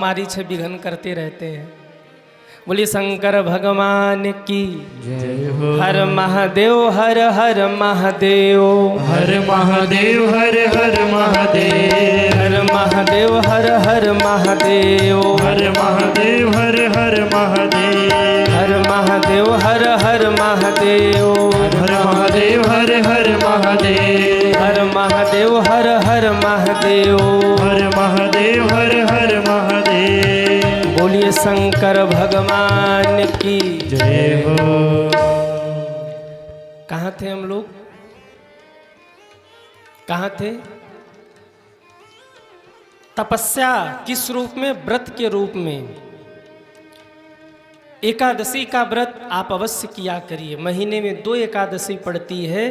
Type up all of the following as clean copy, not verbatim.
हमारी छह विघन करते रहते हैं। बोली शंकर भगवान की जय हो। हर महादेव हर हर महादेव हर महादेव हर हर महादेव हर महादेव हर हर महादेव हर महादेव हर हर महादेव हर महादेव हर हर महादेव हर महादेव हर हर महादेव हर महादेव हर हर महादेव हर महादेव हर हर महादेव। बोलिए शंकर भगवान की जय हो। कहाँ थे हम लोग? कहाँ थे? तपस्या किस रूप में? व्रत के रूप में। एकादशी का व्रत आप अवश्य किया करिए। महीने में 2 एकादशी पड़ती है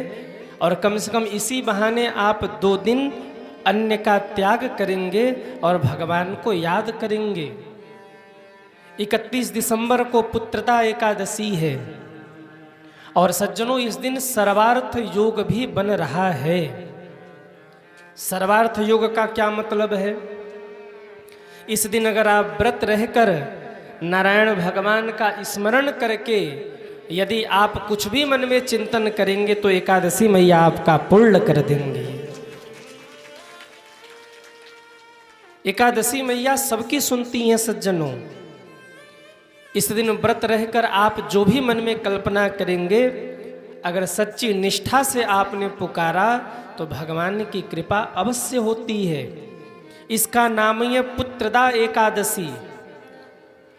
और कम से कम इसी बहाने आप 2 दिन अन्न का त्याग करेंगे और भगवान को याद करेंगे। 31 दिसंबर को पुत्रदा एकादशी है और सज्जनों इस दिन सर्वार्थ योग भी बन रहा है। सर्वार्थ योग का क्या मतलब है? इस दिन अगर आप व्रत रहकर नारायण भगवान का स्मरण करके यदि आप कुछ भी मन में चिंतन करेंगे तो एकादशी मैया आपका पूर्ण कर देंगे। एकादशी मैया सबकी सुनती हैं सज्जनों। इस दिन व्रत रहकर आप जो भी मन में कल्पना करेंगे, अगर सच्ची निष्ठा से आपने पुकारा तो भगवान की कृपा अवश्य होती है। इसका नाम ही है पुत्रदा एकादशी।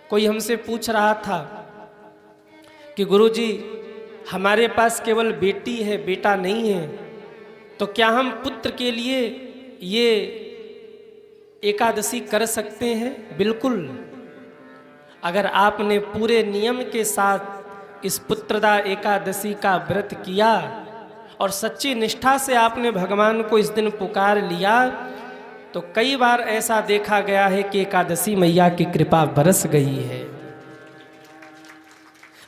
कोई हमसे पूछ रहा था कि गुरुजी हमारे पास केवल बेटी है, बेटा नहीं है, तो क्या हम पुत्र के लिए ये एकादशी कर सकते हैं? बिल्कुल। अगर आपने पूरे नियम के साथ इस पुत्रदा एकादशी का व्रत किया और सच्ची निष्ठा से आपने भगवान को इस दिन पुकार लिया तो कई बार ऐसा देखा गया है कि एकादशी मैया की कृपा बरस गई है।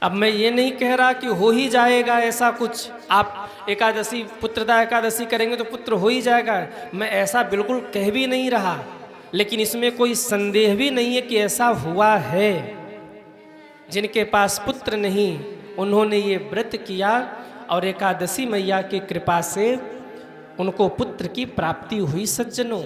अब मैं ये नहीं कह रहा कि हो ही जाएगा ऐसा कुछ, आप एकादशी पुत्रदा एकादशी करेंगे तो पुत्र हो ही जाएगा, मैं ऐसा बिल्कुल कह भी नहीं रहा, लेकिन इसमें कोई संदेह भी नहीं है कि ऐसा हुआ है। जिनके पास पुत्र नहीं उन्होंने ये व्रत किया और एकादशी मैया की कृपा से उनको पुत्र की प्राप्ति हुई। सज्जनों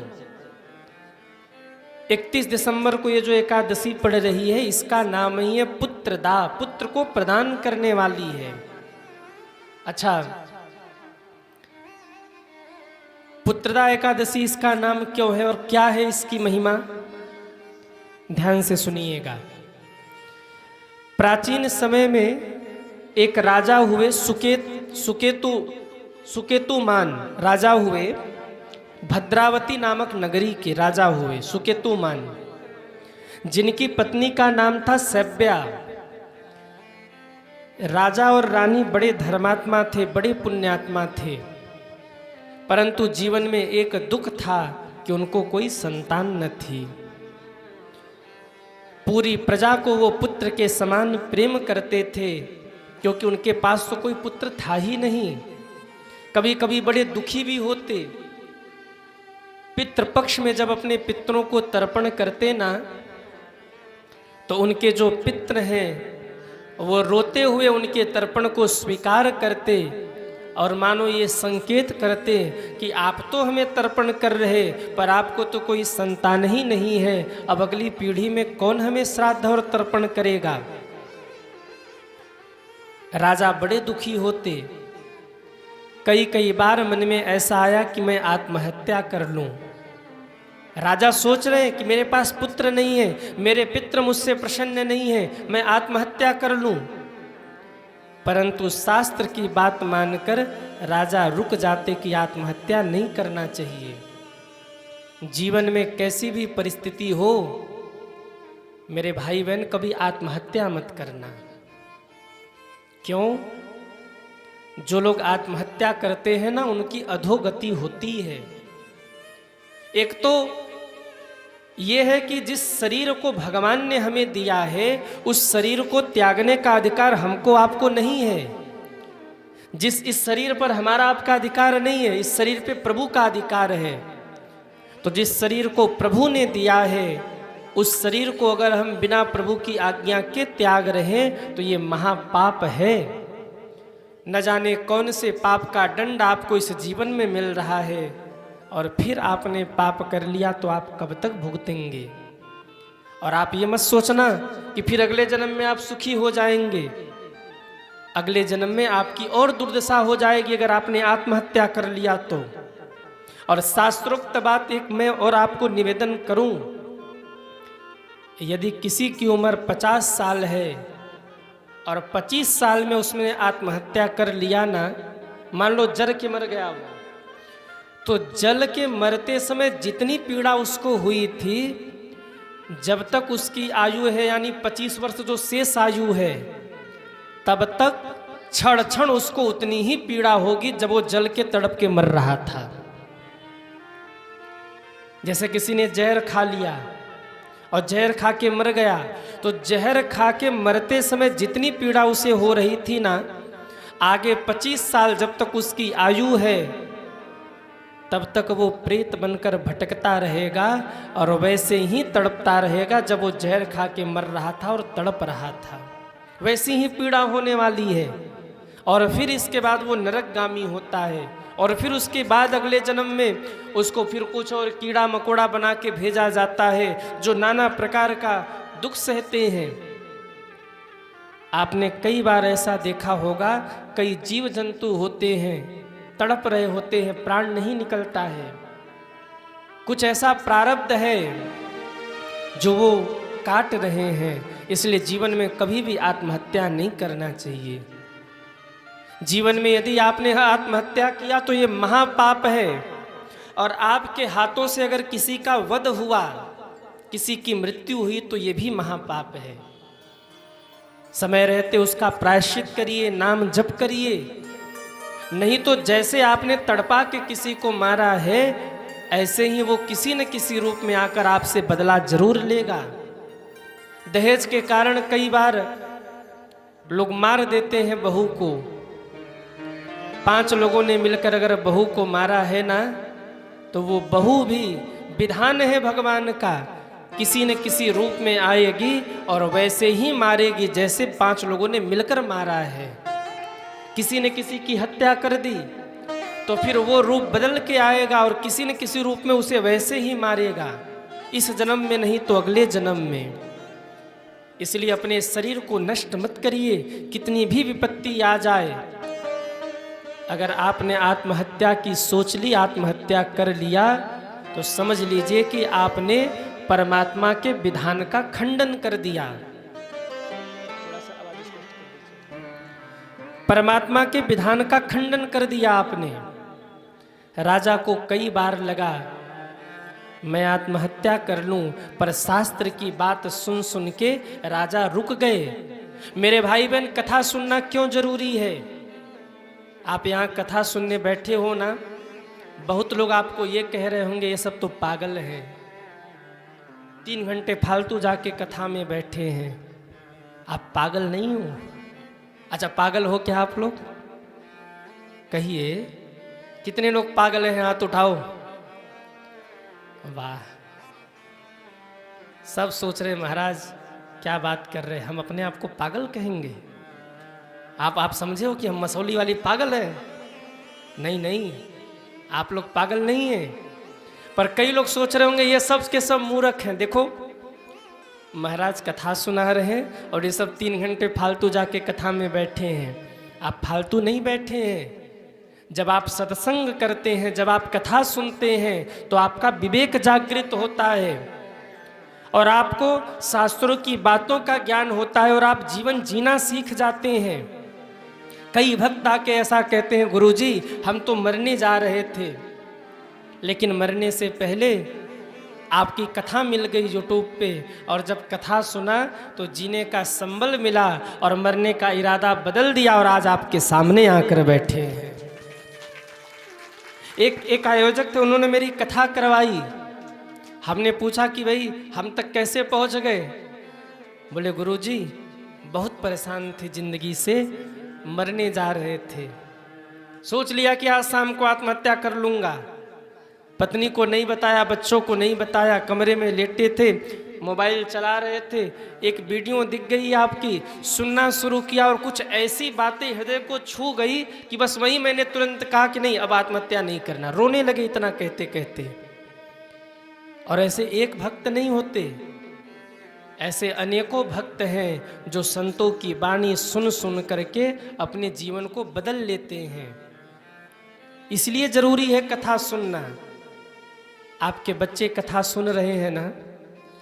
31 दिसंबर को ये जो एकादशी पड़ रही है इसका नाम ही है पुत्रदा, पुत्र को प्रदान करने वाली है। अच्छा, पुत्रदा एकादशी इसका नाम क्यों है और क्या है इसकी महिमा? ध्यान से सुनिएगा। प्राचीन समय में एक राजा हुए सुकेतुमान राजा हुए, भद्रावती नामक नगरी के राजा हुए सुकेतुमान, जिनकी पत्नी का नाम था सैव्या। राजा और रानी बड़े धर्मात्मा थे, बड़े पुण्यात्मा थे, परंतु जीवन में एक दुख था कि उनको कोई संतान न थी। पूरी प्रजा को वो पुत्र के समान प्रेम करते थे क्योंकि उनके पास तो कोई पुत्र था ही नहीं। कभी कभी बड़े दुखी भी होते। पितृपक्ष में जब अपने पितरों को तर्पण करते ना तो उनके जो पितर हैं वो रोते हुए उनके तर्पण को स्वीकार करते और मानो ये संकेत करते कि आप तो हमें तर्पण कर रहे पर आपको तो कोई संतान ही नहीं है, अब अगली पीढ़ी में कौन हमें श्राद्ध और तर्पण करेगा। राजा बड़े दुखी होते। कई बार मन में ऐसा आया कि मैं आत्महत्या कर लूं। राजा सोच रहे हैं कि मेरे पास पुत्र नहीं है, मेरे पितर मुझसे प्रसन्न नहीं है, मैं आत्महत्या कर लूं। परंतु शास्त्र की बात मानकर राजा रुक जाते कि आत्महत्या नहीं करना चाहिए। जीवन में कैसी भी परिस्थिति हो मेरे भाई बहन, कभी आत्महत्या मत करना। क्यों? जो लोग आत्महत्या करते हैं ना उनकी अधोगति होती है। एक तो ये है कि जिस शरीर को भगवान ने हमें दिया है उस शरीर को त्यागने का अधिकार हमको आपको नहीं है। इस शरीर पर हमारा आपका अधिकार नहीं है, इस शरीर पे प्रभु का अधिकार है। तो जिस शरीर को प्रभु ने दिया है उस शरीर को अगर हम बिना प्रभु की आज्ञा के त्याग रहे तो ये महापाप है। न जाने कौन से पाप का दंड आपको इस जीवन में मिल रहा है, और फिर आपने पाप कर लिया तो आप कब तक भुगतेंगे। और आप ये मत सोचना कि फिर अगले जन्म में आप सुखी हो जाएंगे। अगले जन्म में आपकी और दुर्दशा हो जाएगी अगर आपने आत्महत्या कर लिया तो। और शास्त्रोक्त बात एक मैं और आपको निवेदन करूं, यदि किसी की उम्र 50 साल है और 25 साल में उसने आत्महत्या कर लिया ना, मान लो जल के मर गया वो, तो जल के मरते समय जितनी पीड़ा उसको हुई थी, जब तक उसकी आयु है यानी 25 वर्ष जो शेष आयु है, तब तक क्षण क्षण उसको उतनी ही पीड़ा होगी जब वो जल के तड़प के मर रहा था। जैसे किसी ने जहर खा लिया और जहर खा के मर गया, तो जहर खा के मरते समय जितनी पीड़ा उसे हो रही थी ना, आगे 25 साल जब तक उसकी आयु है तब तक वो प्रेत बनकर भटकता रहेगा और वैसे ही तड़पता रहेगा जब वो जहर खा के मर रहा था और तड़प रहा था। वैसी ही पीड़ा होने वाली है। और फिर इसके बाद वो नरकगामी होता है, और फिर उसके बाद अगले जन्म में उसको फिर कुछ और कीड़ा मकोड़ा बना के भेजा जाता है जो नाना प्रकार का दुख सहते हैं। आपने कई बार ऐसा देखा होगा, कई जीव जंतु होते हैं तड़प रहे होते हैं, प्राण नहीं निकलता है। कुछ ऐसा प्रारब्ध है जो वो काट रहे हैं, इसलिए जीवन में कभी भी आत्महत्या नहीं करना चाहिए। जीवन में यदि आपने आत्महत्या किया तो ये महापाप है। और आपके हाथों से अगर किसी का वध हुआ, किसी की मृत्यु हुई, तो ये भी महापाप है। समय रहते उसका प्रायश्चित करिए, नाम जप करिए, नहीं तो जैसे आपने तड़पा के किसी को मारा है, ऐसे ही वो किसी न किसी रूप में आकर आपसे बदला जरूर लेगा। दहेज के कारण कई बार लोग मार देते हैं बहू को। 5 लोगों ने मिलकर अगर बहू को मारा है ना, तो वो बहू भी विधान है भगवान का, किसी न किसी रूप में आएगी और वैसे ही मारेगी जैसे 5 लोगों ने मिलकर मारा है। किसी ने किसी की हत्या कर दी तो फिर वो रूप बदल के आएगा और किसी न किसी रूप में उसे वैसे ही मारेगा, इस जन्म में नहीं तो अगले जन्म में। इसलिए अपने शरीर को नष्ट मत करिए, कितनी भी विपत्ति आ जाए। अगर आपने आत्महत्या की सोच ली, आत्महत्या कर लिया, तो समझ लीजिए कि आपने परमात्मा के विधान का खंडन कर दिया। परमात्मा के विधान का खंडन कर दिया आपने। राजा को कई बार लगा मैं आत्महत्या कर लूं, पर शास्त्र की बात सुन सुन के राजा रुक गए। मेरे भाई बहन, कथा सुनना क्यों जरूरी है? आप यहाँ कथा सुनने बैठे हो ना, बहुत लोग आपको ये कह रहे होंगे ये सब तो पागल हैं, 3 घंटे फालतू जाके कथा में बैठे हैं। आप पागल नहीं हो? अच्छा, पागल हो क्या आप लोग? कहिए, कितने लोग पागल हैं? हाथ उठाओ। वाह, सब सोच रहे महाराज क्या बात कर रहे हैं, हम अपने आप को पागल कहेंगे? आप समझे हो कि हम मसौली वाली पागल है? नहीं नहीं, आप लोग पागल नहीं हैं। पर कई लोग सोच रहे होंगे ये सब के सब मूर्ख हैं। देखो, महाराज कथा सुना रहे हैं और ये सब 3 घंटे फालतू जाके कथा में बैठे हैं। आप फालतू नहीं बैठे हैं। जब आप सत्संग करते हैं, जब आप कथा सुनते हैं, तो आपका विवेक जागृत होता है और आपको शास्त्रों की बातों का ज्ञान होता है और आप जीवन जीना सीख जाते हैं। कई भक्त आके ऐसा कहते हैं, गुरुजी हम तो मरने जा रहे थे, लेकिन मरने से पहले आपकी कथा मिल गई यूट्यूब पे, और जब कथा सुना तो जीने का संबल मिला और मरने का इरादा बदल दिया और आज आपके सामने आकर बैठे हैं। एक आयोजक थे, उन्होंने मेरी कथा करवाई। हमने पूछा कि भाई हम तक कैसे पहुंच गए? बोले गुरुजी बहुत परेशान थे जिंदगी से, मरने जा रहे थे, सोच लिया कि आज शाम को आत्महत्या कर लूंगा। पत्नी को नहीं बताया, बच्चों को नहीं बताया, कमरे में लेटे थे, मोबाइल चला रहे थे, एक वीडियो दिख गई आपकी, सुनना शुरू किया और कुछ ऐसी बातें हृदय को छू गई कि बस वही मैंने तुरंत कहा कि नहीं, अब आत्महत्या नहीं करना। रोने लगे इतना कहते कहते। और ऐसे एक भक्त नहीं होते, ऐसे अनेकों भक्त हैं जो संतों की वाणी सुन सुन करके अपने जीवन को बदल लेते हैं। इसलिए जरूरी है कथा सुनना। आपके बच्चे कथा सुन रहे हैं ना,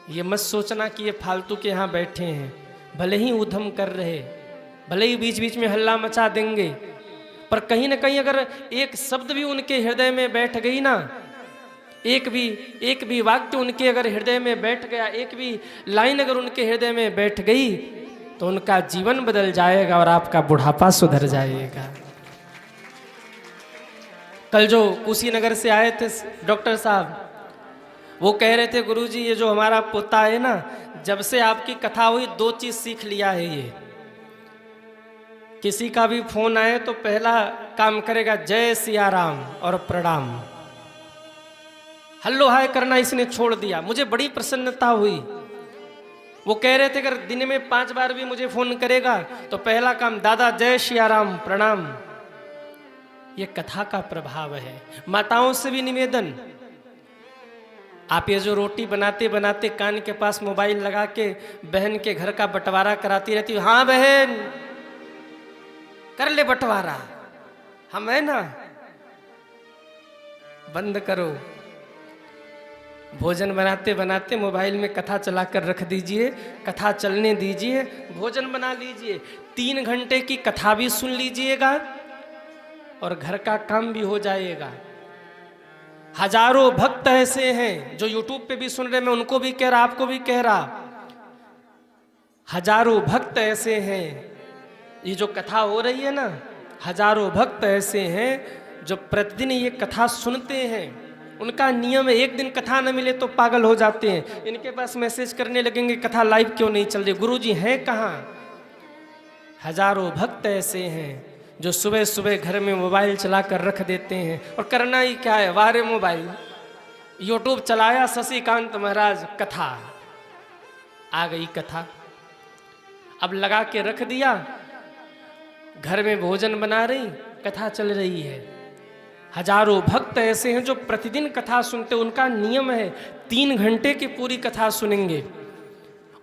ये मत सोचना कि ये फालतू के यहाँ बैठे हैं। भले ही उधम कर रहे, भले ही बीच बीच में हल्ला मचा देंगे, पर कहीं ना कहीं अगर एक शब्द भी उनके हृदय में बैठ गई ना, एक भी वाक्य उनके अगर हृदय में बैठ गया, एक भी लाइन अगर उनके हृदय में बैठ गई, तो उनका जीवन बदल जाएगा और आपका बुढ़ापा सुधर जाएगा। कल जो कुशीनगर से आए थे डॉक्टर साहब, वो कह रहे थे गुरुजी ये जो हमारा पोता है ना, जब से आपकी कथा हुई 2 चीज सीख लिया है ये। किसी का भी फोन आए तो पहला काम करेगा जय सिया राम और प्रणाम। हल्लो हाय करना इसने छोड़ दिया। मुझे बड़ी प्रसन्नता हुई। वो कह रहे थे अगर दिन में 5 बार भी मुझे फोन करेगा तो पहला काम दादा जय सिया राम प्रणाम। ये कथा का प्रभाव है। माताओं से भी निवेदन, आप ये जो रोटी बनाते बनाते कान के पास मोबाइल लगा के बहन के घर का बंटवारा कराती रहती हो, हाँ बहन कर ले बंटवारा, हम है ना, बंद करो। भोजन बनाते बनाते मोबाइल में कथा चलाकर रख दीजिए, कथा चलने दीजिए, भोजन बना लीजिए, 3 घंटे की कथा भी सुन लीजिएगा और घर का काम भी हो जाएगा। हजारों भक्त ऐसे हैं जो यूट्यूब पे भी सुन रहे, मैं उनको भी कह रहा, आपको भी कह रहा, हजारों भक्त ऐसे हैं, ये जो कथा हो रही है ना, हजारों भक्त ऐसे हैं जो प्रतिदिन ये कथा सुनते हैं। उनका नियम है, एक दिन कथा न मिले तो पागल हो जाते हैं, इनके पास मैसेज करने लगेंगे कथा लाइव क्यों नहीं चल रही, गुरुजी हैं कहाँ। हजारों भक्त ऐसे हैं जो सुबह सुबह घर में मोबाइल चलाकर रख देते हैं, और करना ही क्या है, वारे मोबाइल, यूट्यूब चलाया, शशिकांत महाराज कथा आ गई, कथा अब लगा के रख दिया, घर में भोजन बना रही, कथा चल रही है। हजारों भक्त ऐसे हैं जो प्रतिदिन कथा सुनते, उनका नियम है 3 घंटे की पूरी कथा सुनेंगे।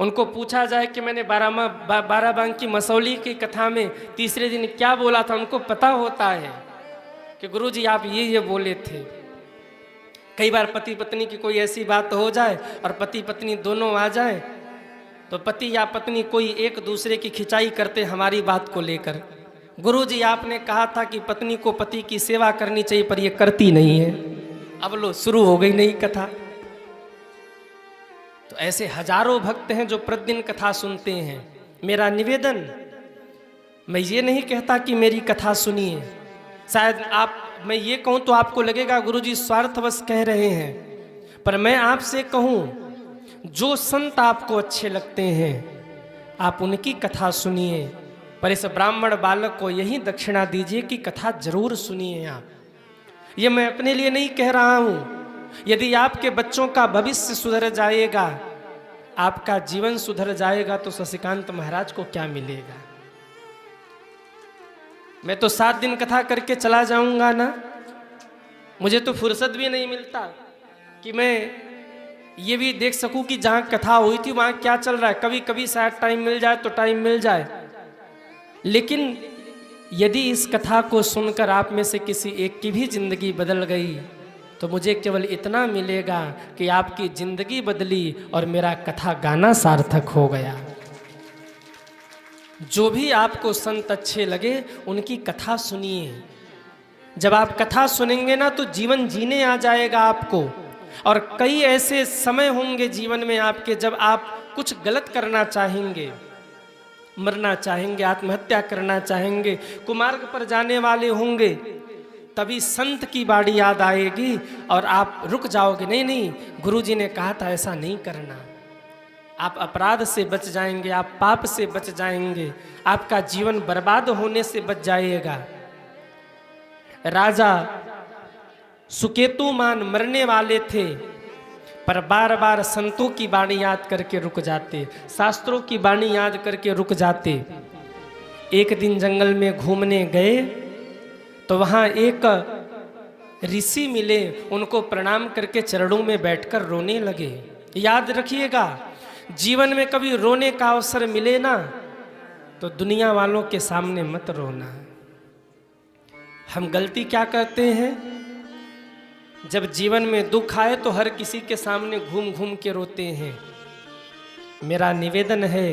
उनको पूछा जाए कि मैंने बाराबंकी मसौली की कथा में तीसरे दिन क्या बोला था, उनको पता होता है कि गुरुजी आप ये बोले थे। कई बार पति पत्नी की कोई ऐसी बात हो जाए और पति पत्नी दोनों आ जाए, तो पति या पत्नी कोई एक दूसरे की खिंचाई करते हमारी बात को लेकर, गुरुजी आपने कहा था कि पत्नी को पति की सेवा करनी चाहिए पर ये करती नहीं है। अब लो शुरू हो गई नई कथा। तो ऐसे हजारों भक्त हैं जो प्रतिदिन कथा सुनते हैं। मेरा निवेदन, मैं ये नहीं कहता कि मेरी कथा सुनिए, शायद मैं ये कहूँ तो आपको लगेगा गुरुजी स्वार्थवश कह रहे हैं, पर मैं आपसे कहूँ जो संत आपको अच्छे लगते हैं आप उनकी कथा सुनिए, पर इस ब्राह्मण बालक को यही दक्षिणा दीजिए कि कथा जरूर सुनिए आप। ये मैं अपने लिए नहीं कह रहा हूँ, यदि आपके बच्चों का भविष्य सुधर जाएगा, आपका जीवन सुधर जाएगा, तो शशिकांत महाराज को क्या मिलेगा। मैं तो 7 दिन कथा करके चला जाऊंगा ना, मुझे तो फुर्सत भी नहीं मिलता कि मैं ये भी देख सकूं कि जहाँ कथा हुई थी वहाँ क्या चल रहा है। कभी कभी शायद टाइम मिल जाए तो टाइम मिल जाए, लेकिन यदि इस कथा को सुनकर आप में से किसी एक की भी जिंदगी बदल गई तो मुझे केवल इतना मिलेगा कि आपकी जिंदगी बदली और मेरा कथा गाना सार्थक हो गया। जो भी आपको संत अच्छे लगे उनकी कथा सुनिए। जब आप कथा सुनेंगे ना तो जीवन जीने आ जाएगा आपको। और कई ऐसे समय होंगे जीवन में आपके जब आप कुछ गलत करना चाहेंगे, मरना चाहेंगे, आत्महत्या करना चाहेंगे, कुमार्ग पर जाने वाले होंगे, तभी संत की बाड़ी याद आएगी और आप रुक जाओगे, नहीं नहीं गुरुजी ने कहा था ऐसा नहीं करना। आप अपराध से बच जाएंगे, आप पाप से बच जाएंगे, आपका जीवन बर्बाद होने से बच जाएगा। राजा सुकेतुमान मरने वाले थे, पर बार बार संतों की वाणी याद करके रुक जाते, शास्त्रों की वाणी याद करके रुक जाते। एक दिन जंगल में घूमने गए तो वहाँ एक ऋषि मिले, उनको प्रणाम करके चरणों में बैठकर रोने लगे। याद रखिएगा, जीवन में कभी रोने का अवसर मिले ना तो दुनिया वालों के सामने मत रोना। हम गलती क्या करते हैं, जब जीवन में दुख आए तो हर किसी के सामने घूम घूम के रोते हैं। मेरा निवेदन है,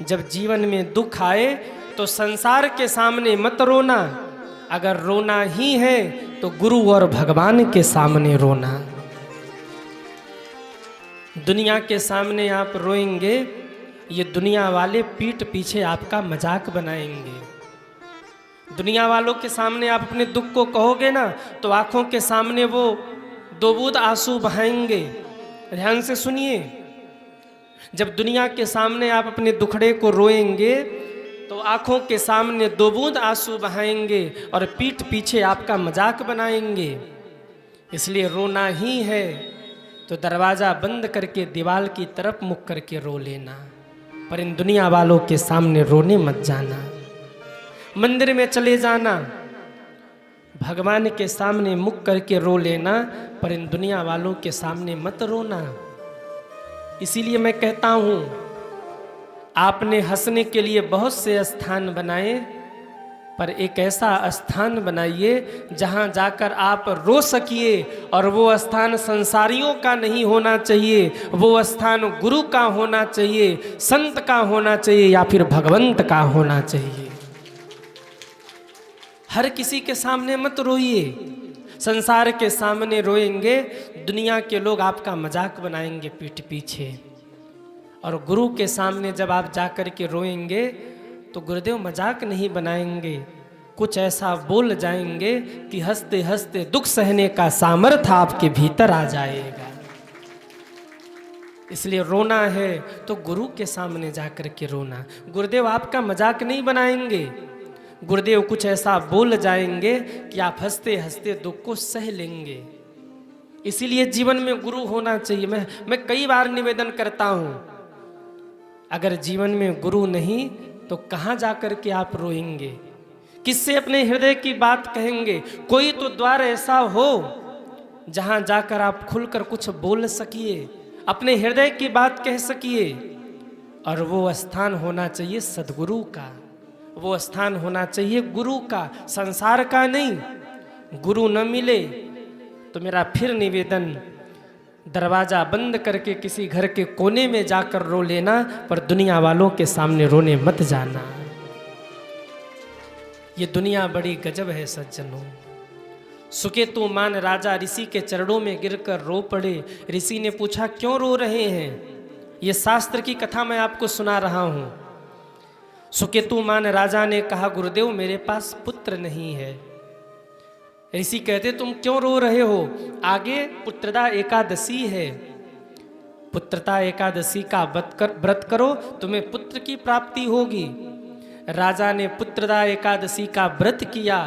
जब जीवन में दुख आए तो संसार के सामने मत रोना, अगर रोना ही है तो गुरु और भगवान के सामने रोना। दुनिया के सामने आप रोएंगे, ये दुनिया वाले पीठ पीछे आपका मजाक बनाएंगे। दुनिया वालों के सामने आप अपने दुख को कहोगे ना तो आंखों के सामने वो दो बूंद आंसू बहाएंगे। ध्यान से सुनिए, जब दुनिया के सामने आप अपने दुखड़े को रोएंगे तो आंखों के सामने दो बूंद आंसू बहाएंगे और पीठ पीछे आपका मजाक बनाएंगे। इसलिए रोना ही है तो दरवाज़ा बंद करके दीवार की तरफ मुख करके रो लेना, पर इन दुनिया वालों के सामने रोने मत जाना। मंदिर में चले जाना, भगवान के सामने मुख करके रो लेना, पर इन दुनिया वालों के सामने मत रोना। इसीलिए मैं कहता हूँ, आपने हंसने के लिए बहुत से स्थान बनाए, पर एक ऐसा स्थान बनाइए जहाँ जाकर आप रो सकिए। और वो स्थान संसारियों का नहीं होना चाहिए, वो स्थान गुरु का होना चाहिए, संत का होना चाहिए, या फिर भगवंत का होना चाहिए। हर किसी के सामने मत रोइए। संसार के सामने रोएंगे, दुनिया के लोग आपका मजाक बनाएंगे पीठ पीछे। और गुरु के सामने जब आप जाकर के रोएंगे तो गुरुदेव मजाक नहीं बनाएंगे, कुछ ऐसा बोल जाएंगे कि हंसते हंसते दुख सहने का सामर्थ्य आपके भीतर आ जाएगा। इसलिए रोना है तो गुरु के सामने जाकर के रोना। गुरुदेव आपका मजाक नहीं बनाएंगे, गुरुदेव कुछ ऐसा बोल जाएंगे कि आप हंसते हंसते दुख को सह लेंगे। इसीलिए जीवन में गुरु होना चाहिए। मैं कई बार निवेदन करता हूँ, अगर जीवन में गुरु नहीं तो कहाँ जाकर के आप रोएंगे, किससे अपने हृदय की बात कहेंगे। कोई तो द्वार ऐसा हो जहाँ जाकर आप खुलकर कुछ बोल सकिए, अपने हृदय की बात कह सकिए। और वो स्थान होना चाहिए सदगुरु का, वो स्थान होना चाहिए गुरु का, संसार का नहीं। गुरु न मिले तो मेरा फिर निवेदन, दरवाज़ा बंद करके किसी घर के कोने में जाकर रो लेना, पर दुनिया वालों के सामने रोने मत जाना। ये दुनिया बड़ी गजब है सज्जनों। सुकेतु मान राजा ऋषि के चरणों में गिरकर रो पड़े। ऋषि ने पूछा, क्यों रो रहे हैं? ये शास्त्र की कथा मैं आपको सुना रहा हूँ। सुकेतु मान राजा ने कहा, गुरुदेव मेरे पास पुत्र नहीं है। ऋषि कहते, तुम क्यों रो रहे हो? आगे पुत्रदा एकादशी है, पुत्रता एकादशी का व्रत करो, तुम्हें पुत्र की प्राप्ति होगी। राजा ने पुत्रदा एकादशी का व्रत किया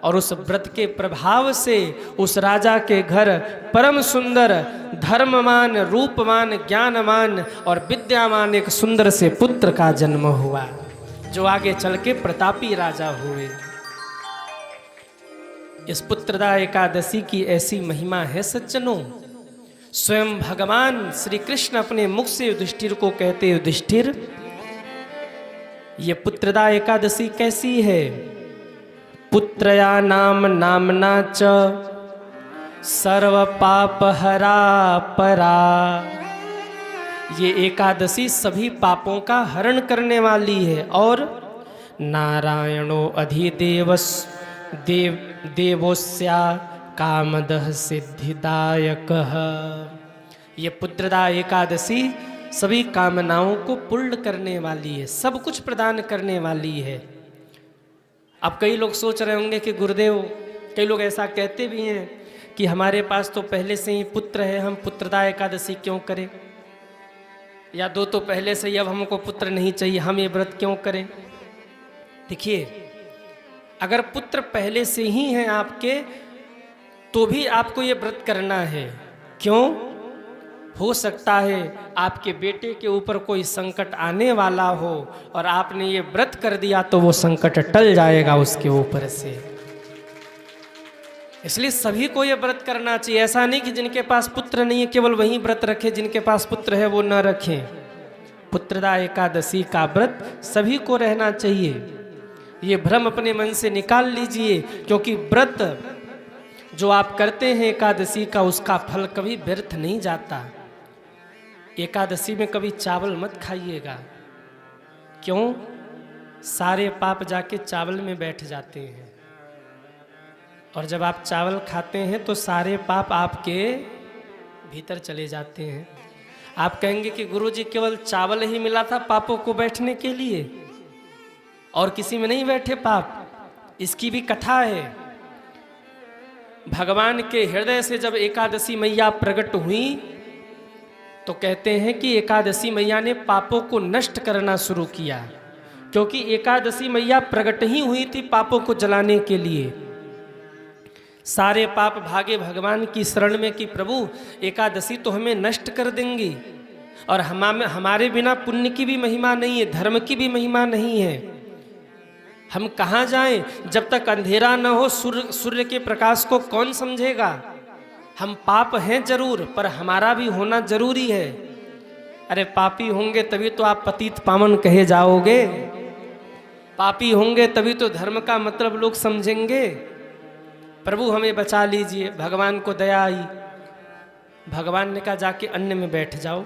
और उस व्रत के प्रभाव से उस राजा के घर परम सुंदर, धर्मवान, रूपवान, ज्ञानवान और विद्यावान एक सुंदर से पुत्र का जन्म हुआ, जो आगे चल के प्रतापी राजा हुए। इस पुत्रदा एकादशी की ऐसी महिमा है सज्जनों। स्वयं भगवान श्री कृष्ण अपने मुख से युधिष्ठिर को कहते, युधिष्ठिर ये पुत्रदा एकादशी कैसी है? पुत्रया नाम नामना च सर्व पाप हरा परा। ये एकादशी सभी पापों का हरण करने वाली है। और नारायणो अधिदेवस देवोस्या कामदः सिद्धिदायक। ये पुत्रदा एकादशी सभी कामनाओं को पूर्ण करने वाली है, सब कुछ प्रदान करने वाली है। अब कई लोग सोच रहे होंगे कि गुरुदेव, कई लोग ऐसा कहते भी हैं कि हमारे पास तो पहले से ही पुत्र है, हम पुत्रदा एकादशी क्यों करें? या दो तो पहले से ही, अब हमको पुत्र नहीं चाहिए, हम ये व्रत क्यों करें? देखिए, अगर पुत्र पहले से ही हैं आपके तो भी आपको ये व्रत करना है। क्यों? हो सकता है आपके बेटे के ऊपर कोई संकट आने वाला हो और आपने ये व्रत कर दिया तो वो संकट टल जाएगा उसके ऊपर से। इसलिए सभी को ये व्रत करना चाहिए। ऐसा नहीं कि जिनके पास पुत्र नहीं है केवल वही व्रत रखे, जिनके पास पुत्र है वो न रखें। पुत्रदा एकादशी का व्रत सभी को रहना चाहिए। ये भ्रम अपने मन से निकाल लीजिए, क्योंकि व्रत जो आप करते हैं एकादशी का, उसका फल कभी व्यर्थ नहीं जाता। एकादशी में कभी चावल मत खाइएगा। क्यों? सारे पाप जाके चावल में बैठ जाते हैं, और जब आप चावल खाते हैं तो सारे पाप आपके भीतर चले जाते हैं। आप कहेंगे कि गुरुजी केवल चावल ही मिला था पापों को बैठने के लिए, और किसी में नहीं बैठे पाप। इसकी भी कथा है। भगवान के हृदय से जब एकादशी मैया प्रकट हुई तो कहते हैं कि एकादशी मैया ने पापों को नष्ट करना शुरू किया, क्योंकि एकादशी मैया प्रकट ही हुई थी पापों को जलाने के लिए। सारे पाप भागे भगवान की शरण में कि प्रभु एकादशी तो हमें नष्ट कर देंगी, और हमारे बिना पुण्य की भी महिमा नहीं है, धर्म की भी महिमा नहीं है। हम कहाँ जाएं? जब तक अंधेरा न हो सूर्य के प्रकाश को कौन समझेगा? हम पाप हैं जरूर, पर हमारा भी होना जरूरी है। अरे पापी होंगे तभी तो आप पतित पावन कहे जाओगे, पापी होंगे तभी तो धर्म का मतलब लोग समझेंगे। प्रभु हमें बचा लीजिए। भगवान को दया आई, भगवान ने कहा जाके अन्न में बैठ जाओ,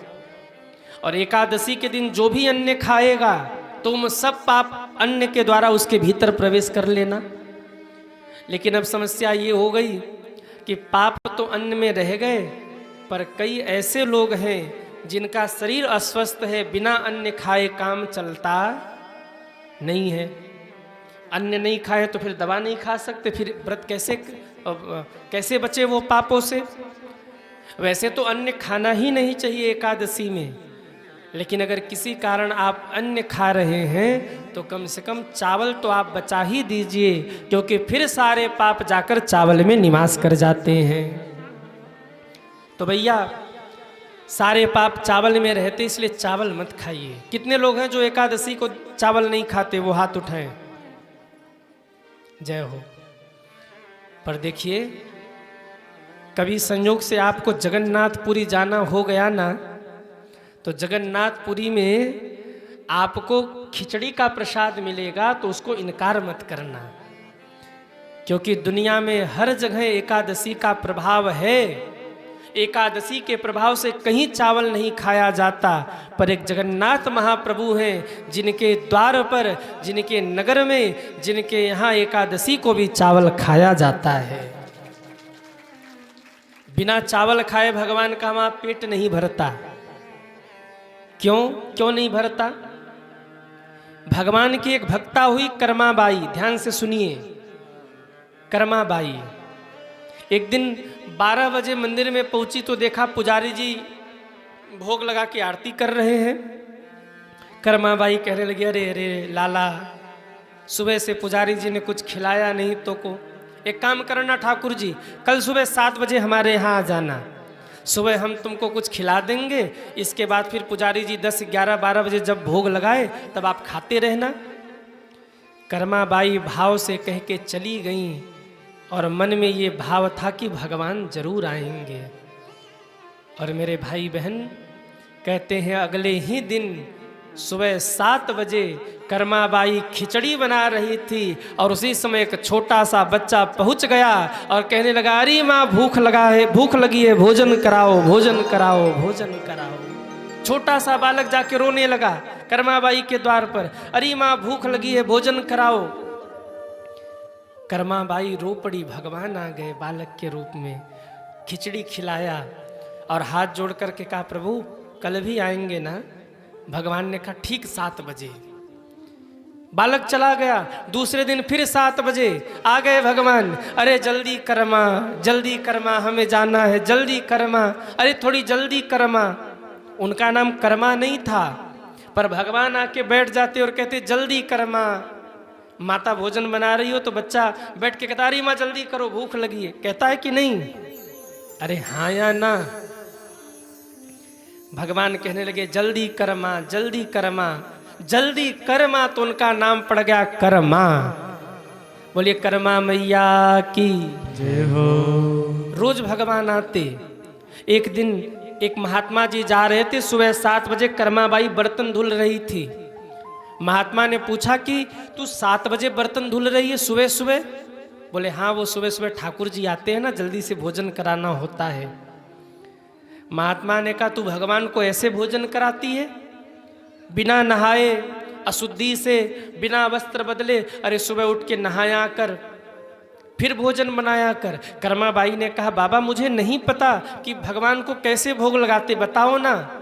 और एकादशी के दिन जो भी अन्न खाएगा तुम सब पाप अन्न के द्वारा उसके भीतर प्रवेश कर लेना। लेकिन अब समस्या ये हो गई कि पाप तो अन्न में रह गए, पर कई ऐसे लोग हैं जिनका शरीर अस्वस्थ है, बिना अन्न खाए काम चलता नहीं है। अन्न नहीं खाए तो फिर दवा नहीं खा सकते, फिर व्रत कैसे बचे वो पापों से? वैसे तो अन्न खाना ही नहीं चाहिए एकादशी में, लेकिन अगर किसी कारण आप अन्न खा रहे हैं तो कम से कम चावल तो आप बचा ही दीजिए, क्योंकि फिर सारे पाप जाकर चावल में निवास कर जाते हैं। तो भैया सारे पाप चावल में रहते, इसलिए चावल मत खाइए। कितने लोग हैं जो एकादशी को चावल नहीं खाते? वो हाथ उठाएं। जय हो। पर देखिए, कभी संयोग से आपको जगन्नाथपुरी जाना हो गया ना, तो जगन्नाथपुरी में आपको खिचड़ी का प्रसाद मिलेगा, तो उसको इनकार मत करना, क्योंकि दुनिया में हर जगह एकादशी का प्रभाव है। एकादशी के प्रभाव से कहीं चावल नहीं खाया जाता, पर एक जगन्नाथ महाप्रभु हैं जिनके द्वार पर, जिनके नगर में, जिनके यहाँ एकादशी को भी चावल खाया जाता है। बिना चावल खाए भगवान का वहाँ पेट नहीं भरता। क्यों नहीं भरता? भगवान की एक भक्ता हुई कर्माबाई, ध्यान से सुनिए। कर्माबाई एक दिन 12 बजे मंदिर में पहुंची तो देखा पुजारी जी भोग लगा के आरती कर रहे हैं। कर्माबाई कहने लगी, अरे अरे लाला, सुबह से पुजारी जी ने कुछ खिलाया नहीं तो को। एक काम करना ठाकुर जी, कल सुबह 7 बजे हमारे यहाँ आ जाना, सुबह हम तुमको कुछ खिला देंगे, इसके बाद फिर पुजारी जी 10, 11, 12 बजे जब भोग लगाए तब आप खाते रहना। कर्माबाई भाव से कह के चली गईं, और मन में ये भाव था कि भगवान जरूर आएंगे। और मेरे भाई बहन कहते हैं अगले ही दिन सुबह 7 बजे कर्माबाई खिचड़ी बना रही थी, और उसी समय एक छोटा सा बच्चा पहुंच गया और कहने लगा, अरे माँ भूख लगी है, भोजन कराओ, भोजन कराओ, भोजन कराओ। छोटा सा बालक जाके रोने लगा कर्माबाई के द्वार पर, अरे माँ भूख लगी है, भोजन कराओ। कर्माबाई रो पड़ी। भगवान आ गए बालक के रूप में, खिचड़ी खिलाया और हाथ जोड़ करके कहा, प्रभु कल भी आएंगे ना? भगवान ने कहा ठीक 7 बजे। बालक चला गया। दूसरे दिन फिर 7 बजे आ गए भगवान, अरे जल्दी करमा, हमें जाना है, जल्दी करमा, अरे थोड़ी जल्दी करमा। उनका नाम कर्मा नहीं था, पर भगवान आके बैठ जाते और कहते जल्दी करमा। माता भोजन बना रही हो तो बच्चा बैठ के कहता, अरे माँ जल्दी करो, भूख लगी है। कहता है कि नहीं? अरे हाँ या ना? भगवान कहने लगे जल्दी कर माँ, जल्दी कर माँ, जल्दी कर माँ, तो उनका नाम पड़ गया कर्मा। बोलिए कर्मा मैया की जय हो। रोज भगवान आते। एक दिन एक महात्मा जी जा रहे थे, सुबह 7 बजे कर्माबाई बर्तन धुल रही थी। महात्मा ने पूछा कि तू 7 बजे बर्तन धुल रही है सुबह सुबह? बोले हाँ, वो सुबह सुबह ठाकुर जी आते हैं ना, जल्दी से भोजन कराना होता है। महात्मा ने कहा तू भगवान को ऐसे भोजन कराती है, बिना नहाए, अशुद्धि से, बिना वस्त्र बदले? अरे सुबह उठ के नहाया कर, फिर भोजन बनाया कर। कर्माबाई ने कहा बाबा मुझे नहीं पता कि भगवान को कैसे भोग लगाते, बताओ ना।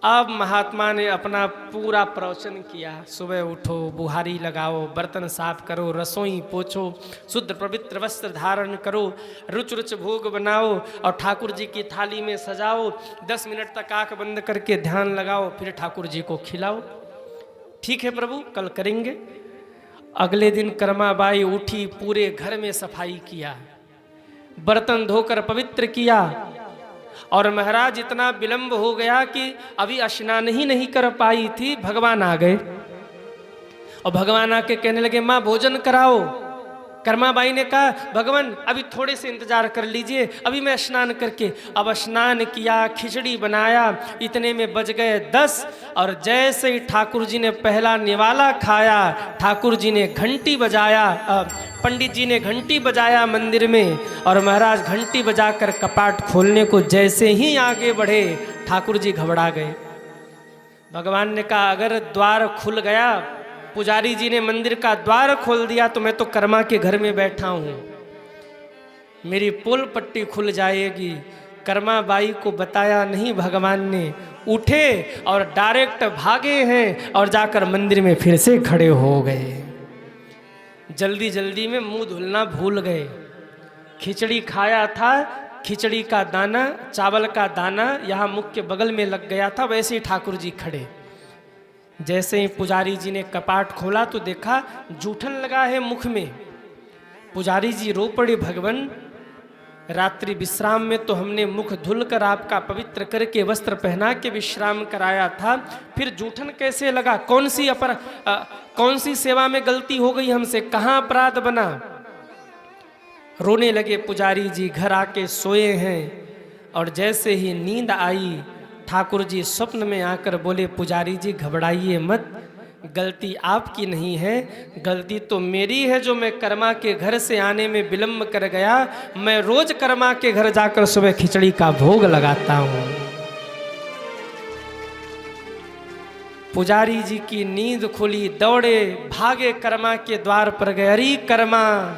अब महात्मा ने अपना पूरा प्रवचन किया। सुबह उठो, बुहारी लगाओ, बर्तन साफ करो, रसोई पोछो, शुद्ध पवित्र वस्त्र धारण करो, रुच रुच भोग बनाओ और ठाकुर जी की थाली में सजाओ। 10 मिनट तक आंख बंद करके ध्यान लगाओ, फिर ठाकुर जी को खिलाओ। ठीक है प्रभु, कल करेंगे। अगले दिन कर्माबाई उठी, पूरे घर में सफाई किया, बर्तन धोकर पवित्र किया। और महाराज इतना विलंब हो गया कि अभी स्नान ही नहीं कर पाई थी, भगवान आ गए। और भगवान आके कहने लगे माँ भोजन कराओ। कर्माबाई ने कहा भगवान अभी थोड़े से इंतजार कर लीजिए, अभी मैं स्नान करके। अब स्नान किया, खिचड़ी बनाया, इतने में बज गए 10। और जैसे ही ठाकुर जी ने पहला निवाला खाया, ठाकुर जी ने घंटी बजाया, पंडित जी ने घंटी बजाया मंदिर में। और महाराज घंटी बजाकर कपाट खोलने को जैसे ही आगे बढ़े, ठाकुर जी घबरा गए। भगवान ने कहा अगर द्वार खुल गया, पुजारी जी ने मंदिर का द्वार खोल दिया, तो मैं तो कर्मा के घर में बैठा हूं, मेरी पोल पट्टी खुल जाएगी। कर्मा बाई को बताया नहीं, भगवान ने उठे और डायरेक्ट भागे हैं और जाकर मंदिर में फिर से खड़े हो गए। जल्दी जल्दी में मुंह धुलना भूल गए। खिचड़ी खाया था, खिचड़ी का दाना, चावल का दाना यहाँ मुख के बगल में लग गया था, वैसे ही ठाकुर जी खड़े। जैसे ही पुजारी जी ने कपाट खोला तो देखा जूठन लगा है मुख में। पुजारी जी रो पड़े, भगवान रात्रि विश्राम में तो हमने मुख धुलकर आपका पवित्र करके वस्त्र पहना के विश्राम कराया था, फिर जूठन कैसे लगा? कौन सी सेवा में गलती हो गई हमसे, कहाँ अपराध बना? रोने लगे पुजारी जी। घर आके सोए हैं और जैसे ही नींद आई, ठाकुर जी स्वप्न में आकर बोले पुजारी जी घबराइए मत, गलती आपकी नहीं है, गलती तो मेरी है जो मैं कर्मा के घर से आने में विलंब कर गया। मैं रोज कर्मा के घर जाकर सुबह खिचड़ी का भोग लगाता हूं। पुजारी जी की नींद खुली, दौड़े भागे कर्मा के द्वार पर गए। अरे कर्मा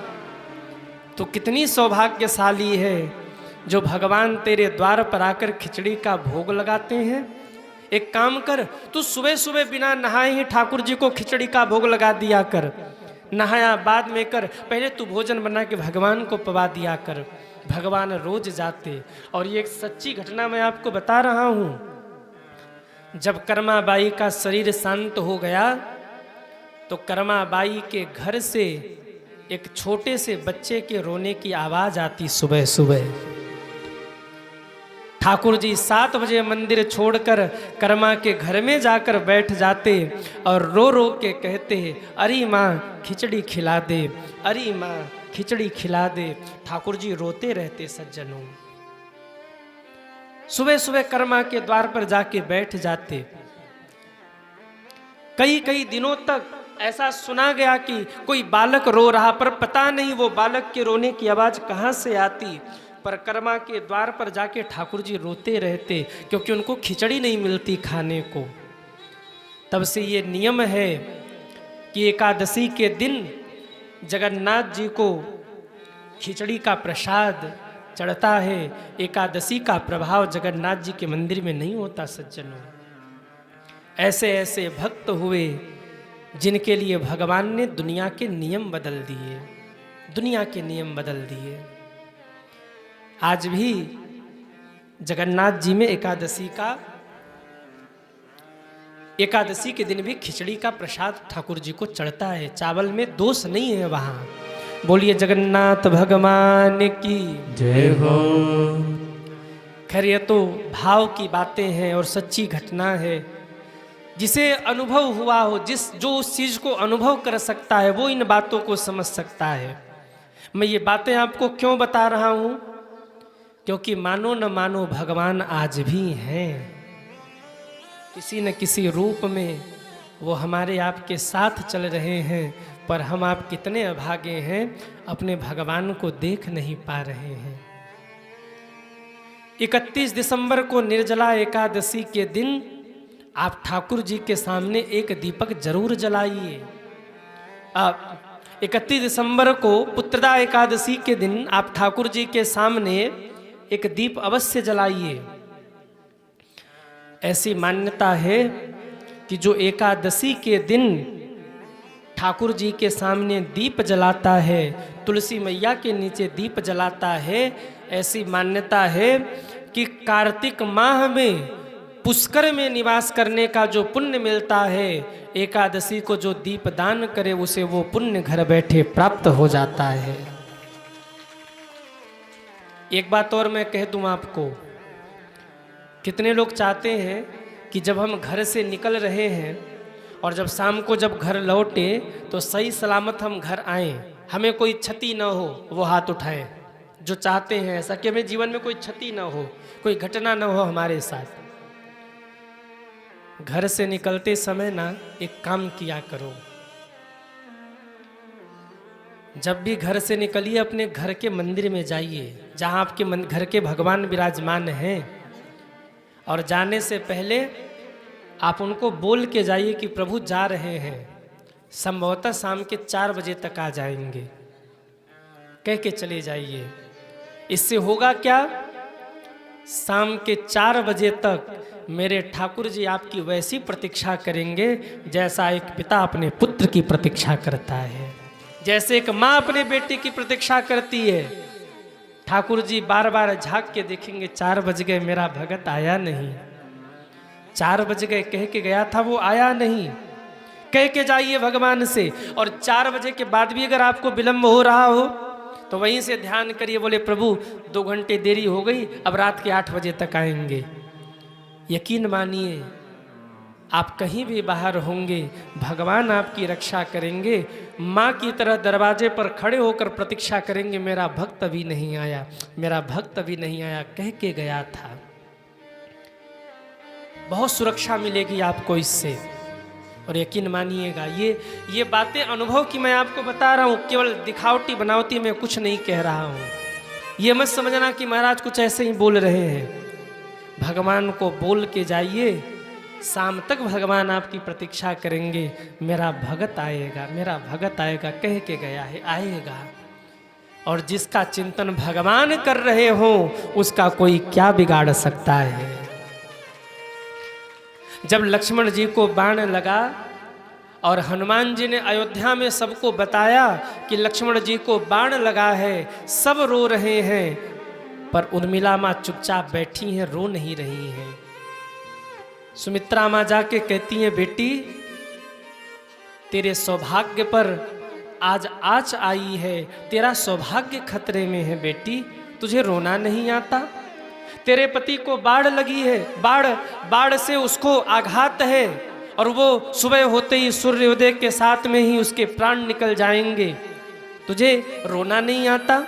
तो कितनी सौभाग्यशाली है जो भगवान तेरे द्वार पर आकर खिचड़ी का भोग लगाते हैं। एक काम कर, तू सुबह सुबह बिना नहाए ही ठाकुर जी को खिचड़ी का भोग लगा दिया कर। नहाया बाद में कर, पहले तू भोजन बना के भगवान को पवा दिया कर। भगवान रोज जाते। और ये एक सच्ची घटना मैं आपको बता रहा हूँ। जब कर्माबाई का शरीर शांत हो गया तो कर्माबाई के घर से एक छोटे से बच्चे के रोने की आवाज आती सुबह सुबह। ठाकुर जी 7 बजे मंदिर छोड़कर कर्मा के घर में जाकर बैठ जाते और रो रो के कहते अरे माँ खिचड़ी खिला दे, अरे माँ खिचड़ी खिला दे। ठाकुर जी रोते रहते सज्जनों। सुबह सुबह कर्मा के द्वार पर जाके बैठ जाते। कई कई दिनों तक ऐसा सुना गया कि कोई बालक रो रहा, पर पता नहीं वो बालक के रोने की आवाज कहाँ से आती। पर कर्मा के द्वार पर जाके ठाकुर जी रोते रहते क्योंकि उनको खिचड़ी नहीं मिलती खाने को। तब से ये नियम है कि एकादशी के दिन जगन्नाथ जी को खिचड़ी का प्रसाद चढ़ता है। एकादशी का प्रभाव जगन्नाथ जी के मंदिर में नहीं होता सज्जनों। ऐसे ऐसे भक्त हुए जिनके लिए भगवान ने दुनिया के नियम बदल दिए, दुनिया के नियम बदल दिए। आज भी जगन्नाथ जी में एकादशी के दिन भी खिचड़ी का प्रसाद ठाकुर जी को चढ़ता है। चावल में दोष नहीं है वहां। बोलिए जगन्नाथ भगवान की जय हो। खैर ये तो भाव की बातें हैं और सच्ची घटना है। जिसे अनुभव हुआ हो, जो उस चीज को अनुभव कर सकता है, वो इन बातों को समझ सकता है। मैं ये बातें आपको क्यों बता रहा हूं? क्योंकि मानो न मानो भगवान आज भी हैं, किसी न किसी रूप में वो हमारे आपके साथ चल रहे हैं। पर हम आप कितने अभागे हैं, अपने भगवान को देख नहीं पा रहे हैं। 31 दिसंबर को निर्जला एकादशी के दिन आप ठाकुर जी के सामने एक दीपक जरूर जलाइए। 31 दिसंबर को पुत्रदा एकादशी के दिन आप ठाकुर जी के सामने एक दीप अवश्य जलाइए। ऐसी मान्यता है कि जो एकादशी के दिन ठाकुर जी के सामने दीप जलाता है, तुलसी मैया के नीचे दीप जलाता है, ऐसी मान्यता है कि कार्तिक माह में पुष्कर में निवास करने का जो पुण्य मिलता है, एकादशी को जो दीप दान करे उसे वो पुण्य घर बैठे प्राप्त हो जाता है। एक बात और मैं कह दूं आपको, कितने लोग चाहते हैं कि जब हम घर से निकल रहे हैं और जब शाम को जब घर लौटे तो सही सलामत हम घर आएं, हमें कोई क्षति न हो, वो हाथ उठाएं। जो चाहते हैं ऐसा कि हमें जीवन में कोई क्षति न हो, कोई घटना न हो हमारे साथ। घर से निकलते समय ना एक काम किया करो, जब भी घर से निकलिए अपने घर के मंदिर में जाइए जहाँ आपके घर के भगवान विराजमान हैं, और जाने से पहले आप उनको बोल के जाइए कि प्रभु जा रहे हैं, संभवतः शाम के 4 बजे तक आ जाएंगे, कह के चले जाइए। इससे होगा क्या, शाम के 4 बजे तक मेरे ठाकुर जी आपकी वैसी प्रतीक्षा करेंगे जैसा एक पिता अपने पुत्र की प्रतीक्षा करता है, जैसे एक माँ अपने बेटे की प्रतीक्षा करती है। ठाकुर जी बार बार झांक के देखेंगे, 4 बज गए, मेरा भगत आया नहीं। 4 बज गए कह के गया था, वो आया नहीं। कह के जाइए भगवान से। और 4 बजे के बाद भी अगर आपको विलंब हो रहा हो तो वहीं से ध्यान करिए, बोले प्रभु 2 घंटे देरी हो गई, अब रात के 8 बजे तक आएंगे। यकीन मानिए, आप कहीं भी बाहर होंगे, भगवान आपकी रक्षा करेंगे। माँ की तरह दरवाजे पर खड़े होकर प्रतीक्षा करेंगे, मेरा भक्त अभी नहीं आया, मेरा भक्त अभी नहीं आया, कह के गया था। बहुत सुरक्षा मिलेगी आपको इससे। और यकीन मानिएगा, ये बातें अनुभव की मैं आपको बता रहा हूँ, केवल दिखावटी बनावटी मैं कुछ नहीं कह रहा हूँ। ये मत समझना कि महाराज कुछ ऐसे ही बोल रहे हैं। भगवान को बोल के जाइए, शाम तक भगवान आपकी प्रतीक्षा करेंगे, मेरा भगत आएगा, मेरा भगत आएगा, कह के गया है, आएगा। और जिसका चिंतन भगवान कर रहे हो उसका कोई क्या बिगाड़ सकता है। जब लक्ष्मण जी को बाण लगा और हनुमान जी ने अयोध्या में सबको बताया कि लक्ष्मण जी को बाण लगा है, सब रो रहे हैं, पर उर्मिला माँ चुपचाप बैठी हैं, रो नहीं रही हैं। सुमित्रा माँ जाके कहती हैं, बेटी तेरे सौभाग्य पर आज आँच आई है, तेरा सौभाग्य खतरे में है बेटी, तुझे रोना नहीं आता? तेरे पति को बाढ़ लगी है, बाढ़ से उसको आघात है, और वो सुबह होते ही सूर्योदय के साथ में ही उसके प्राण निकल जाएंगे, तुझे रोना नहीं आता?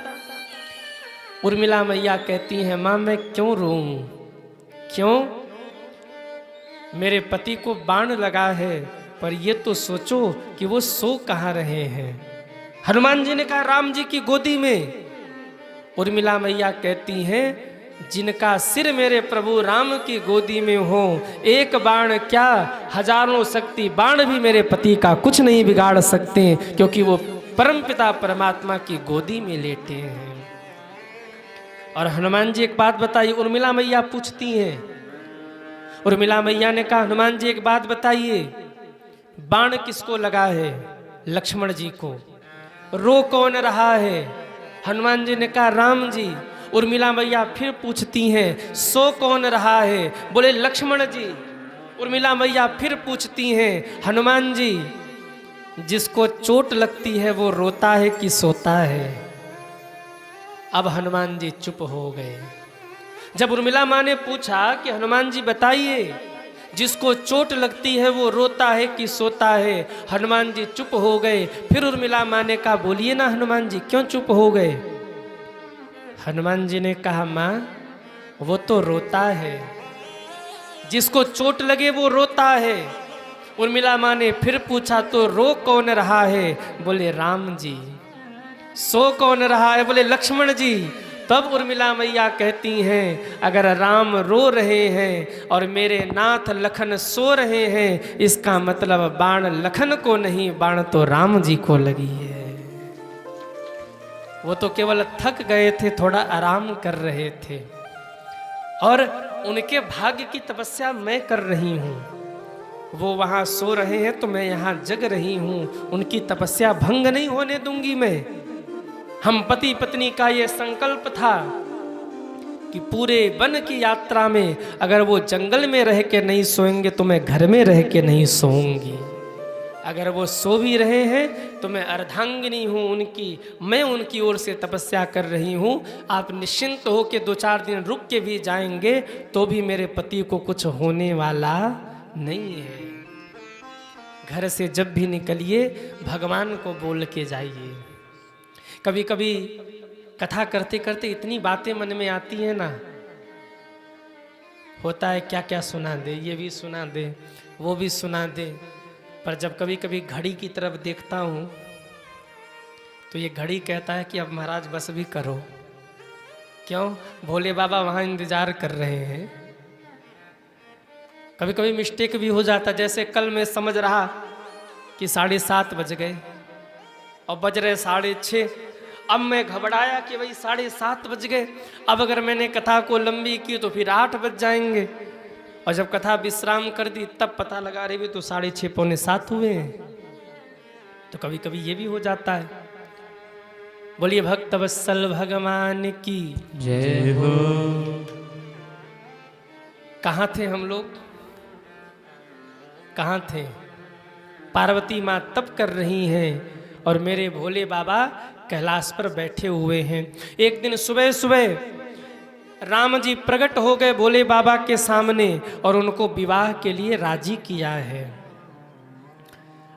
उर्मिला मैया कहती हैं, माँ मैं क्यों रोऊं? क्यों? मेरे पति को बाण लगा है, पर ये तो सोचो कि वो सो कहाँ रहे हैं। हनुमान जी ने कहा राम जी की गोदी में। उर्मिला मैया कहती हैं, जिनका सिर मेरे प्रभु राम की गोदी में हो, एक बाण क्या हजारों शक्ति बाण भी मेरे पति का कुछ नहीं बिगाड़ सकते, क्योंकि वो परमपिता परमात्मा की गोदी में लेटे हैं। और हनुमान जी एक बात बताइए, उर्मिला मैया पूछती हैं, उर्मिला मैया ने कहा हनुमान जी एक बात बताइए, बाण किसको लगा है? लक्ष्मण जी को। रो कौन रहा है? हनुमान जी ने कहा राम जी। उर्मिला मैया फिर पूछती हैं, सो कौन रहा है? बोले लक्ष्मण जी। उर्मिला मैया फिर पूछती हैं, हनुमान जी जिसको चोट लगती है वो रोता है कि सोता है? अब हनुमान जी चुप हो गए। जब उर्मिला माँ ने पूछा कि हनुमान जी बताइए, जिसको चोट लगती है वो रोता है कि सोता है? हनुमान जी चुप हो गए। फिर उर्मिला माँ ने कहा बोलिए ना हनुमान जी, क्यों चुप हो गए? हनुमान जी ने कहा माँ, वो तो रोता है, जिसको चोट लगे वो रोता है। उर्मिला माँ ने फिर पूछा तो रो कौन रहा है? बोले राम जी। सो कौन रहा है? बोले लक्ष्मण जी। तब उर्मिला मैया कहती हैं अगर राम रो रहे हैं और मेरे नाथ लखन सो रहे हैं, इसका मतलब बाण लखन को नहीं, बाण तो राम जी को लगी है। वो तो केवल थक गए थे, थोड़ा आराम कर रहे थे, और उनके भाग्य की तपस्या मैं कर रही हूँ। वो वहाँ सो रहे हैं तो मैं यहाँ जग रही हूँ, उनकी तपस्या भंग नहीं होने दूंगी मैं। हम पति पत्नी का ये संकल्प था कि पूरे वन की यात्रा में अगर वो जंगल में रह के नहीं सोएंगे तो मैं घर में रह के नहीं सोऊंगी। अगर वो सो भी रहे हैं तो मैं अर्धांगिनी हूँ उनकी, मैं उनकी ओर से तपस्या कर रही हूँ। आप निश्चिंत हो के 2-4 दिन रुक के भी जाएंगे तो भी मेरे पति को कुछ होने वाला नहीं है। घर से जब भी निकलिए भगवान को बोल के जाइए। कभी कभी कथा करते करते इतनी बातें मन में आती हैं ना, होता है क्या क्या सुना दे, ये भी सुना दे, वो भी सुना दे। पर जब कभी कभी घड़ी की तरफ देखता हूँ तो ये घड़ी कहता है कि अब महाराज बस भी करो। क्यों? भोले बाबा वहाँ इंतजार कर रहे हैं। कभी कभी मिस्टेक भी हो जाता, जैसे कल मैं समझ रहा कि 7:30 बज गए और बज रहे 6:30। अब मैं घबराया कि भाई 7:30 बज गए, अब अगर मैंने कथा को लंबी की तो फिर 8 बज जाएंगे। और जब कथा विश्राम कर दी तब पता लगा रहे भी तो 6:30 पौने 7 हुए हैं। तो कभी कभी ये भी हो जाता है। बोलिए भक्त वत्सल भगवान की जय हो। कहाँ थे हम लोग? कहाँ थे? पार्वती माँ तप कर रही हैं और मेरे भोले बाबा कैलाश पर बैठे हुए हैं। एक दिन सुबह सुबह राम जी प्रकट हो गए भोले बाबा के सामने और उनको विवाह के लिए राजी किया है।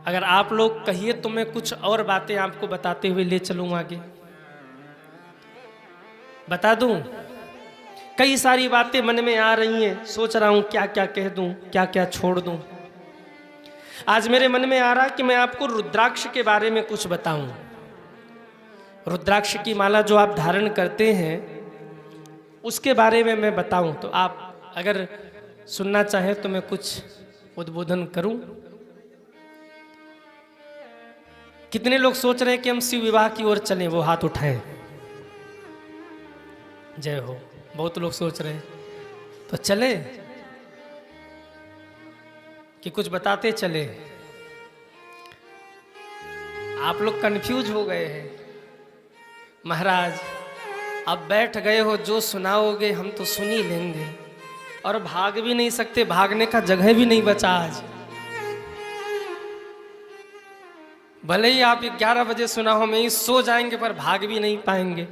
अगर आप लोग कहिए तो मैं कुछ और बातें आपको बताते हुए ले चलूं आगे। बता दूं, कई सारी बातें मन में आ रही हैं, सोच रहा हूं क्या क्या कह दूं, क्या क्या छोड़ दूं। आज मेरे मन में आ रहा कि मैं आपको रुद्राक्ष के बारे में कुछ बताऊं। रुद्राक्ष की माला जो आप धारण करते हैं उसके बारे में मैं बताऊं, तो आप अगर सुनना चाहें तो मैं कुछ उद्बोधन करूं। कितने लोग सोच रहे हैं कि हम शिव विवाह की ओर चलें? वो हाथ उठाएं। जय हो। बहुत लोग सोच रहे हैं, तो चले कि कुछ बताते चले? आप लोग कंफ्यूज हो गए हैं। महाराज अब बैठ गए हो, जो सुनाओगे हम तो सुन ही लेंगे, और भाग भी नहीं सकते, भागने का जगह भी नहीं बचा आज। भले ही आप 11 बजे सुनाओ, हम यहीं सो जाएंगे पर भाग भी नहीं पाएंगे।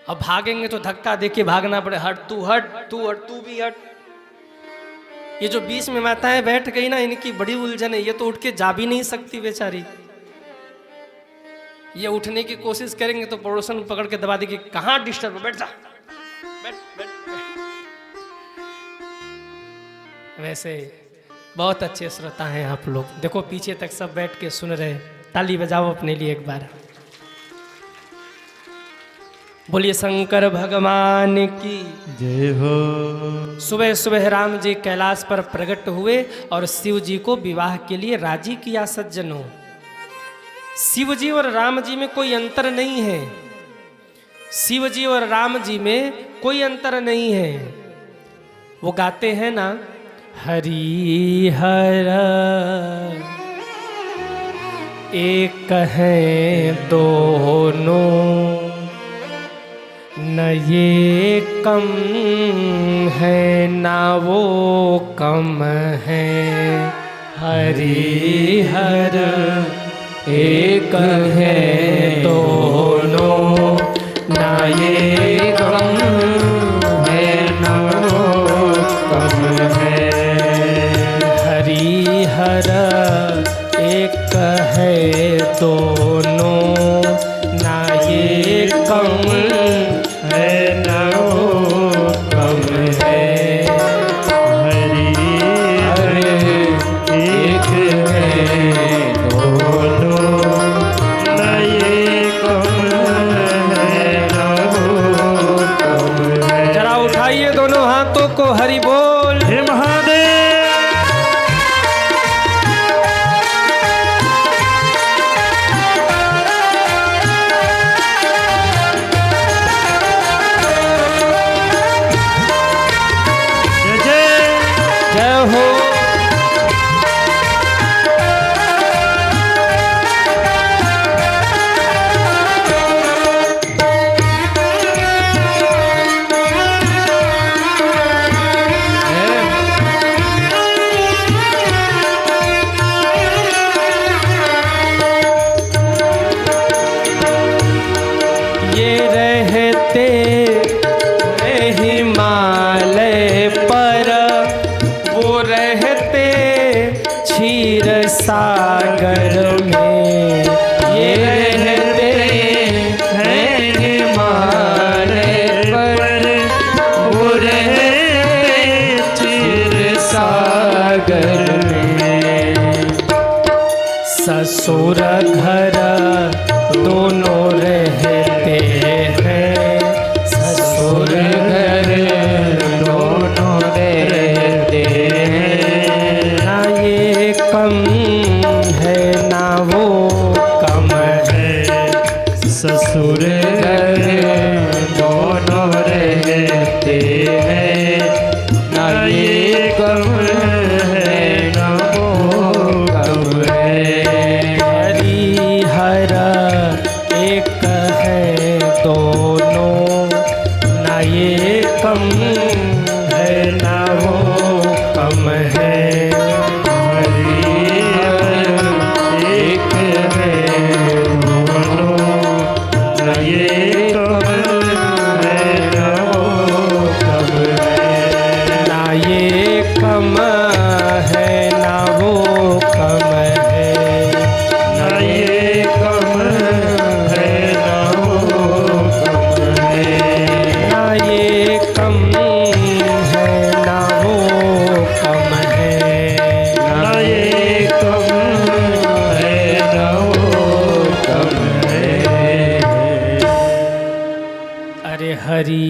अब भागेंगे तो धक्का देके भागना पड़े, हट तू हट, तू हट, तू भी हट। ये जो बीच में माताएं बैठ गई ना, इनकी बड़ी उलझन है। ये तो उठ के जा भी नहीं सकती बेचारी। ये उठने की कोशिश करेंगे तो पड़ोसन पकड़ के दबा देगी, कहाँ डिस्टर्ब, बैठ जा, बैठ बैठ बैठ। वैसे बहुत अच्छे श्रोता हैं आप लोग। देखो पीछे तक सब बैठ के सुन रहे, ताली बजाओ अपने लिए एक बार। बोलिए शंकर भगवान की जय हो। सुबह सुबह राम जी कैलाश पर प्रकट हुए और शिव जी को विवाह के लिए राजी किया। सज्जनों, शिव जी और राम जी में कोई अंतर नहीं है। शिव जी और राम जी में कोई अंतर नहीं है। वो गाते हैं ना, हरि हर एक है दोनों, न ये कम है ना वो कम है। हरि हर एक है दोनों, ना ये कम घर एक है दोनों, ना ये कम है ना वो कम है। हरि हरि एक है दोनों, ना ये कम है ना वो कम है। जरा उठाइए दोनों हाथों को, हरि बोल। हे महादेव। जय जय जय हो। ये रहते हिमालय पर, वो रहते क्षीर सागर में। ये रहते हैं हिमालय पर, वो रहते क्षीर सागर में। ससुर घर दोनों रहते हैं, ससुर घर दोनों रहते हैं। ना ये कम है ना वो कम है। ससुर घर दोनों रहते हैं, ना ये कम है ना वो कम है। हरि हर एक है दोनों, ना ये कम है ना वो कम है। हरि हर एक है दोनों, ना ये कम है ना वो कम है। ना ये कम है ना वो कम है। ना ये कम है ना वो कम है। ना ये कम है ना वो कम है। ना ये कम है ना वो कम है। अरे हरि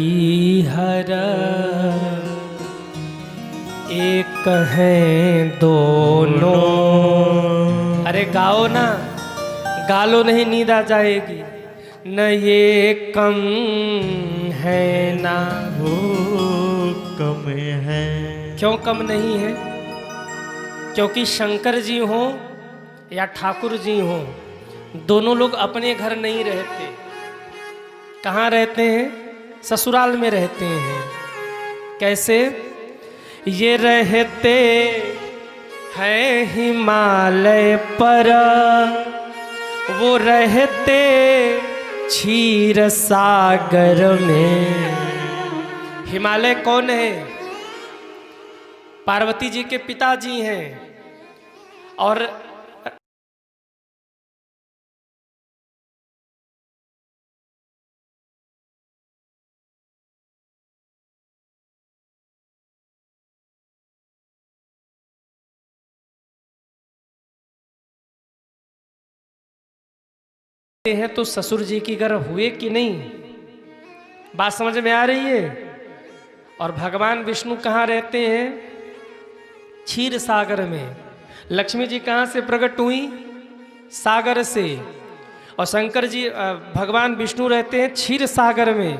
हर एक है दोनों। अरे गाओ ना, गा लो नहीं नींद आ जाएगी। न ये कम है ना वो कम है। क्यों कम नहीं है? क्योंकि शंकर जी हों या ठाकुर जी हों, दोनों लोग अपने घर नहीं रहते। कहाँ रहते हैं? ससुराल में रहते हैं। कैसे? ये रहते हैं हिमालय पर, वो रहते क्षीर सागर में। हिमालय कौन है? पार्वती जी के पिताजी हैं। और हैं तो ससुर जी की गर्भ हुए कि नहीं? बात समझ में आ रही है? और भगवान विष्णु कहाँ रहते हैं? क्षीर सागर में। लक्ष्मी जी कहाँ से प्रकट हुई? सागर से। और शंकर जी भगवान विष्णु रहते हैं क्षीर सागर में।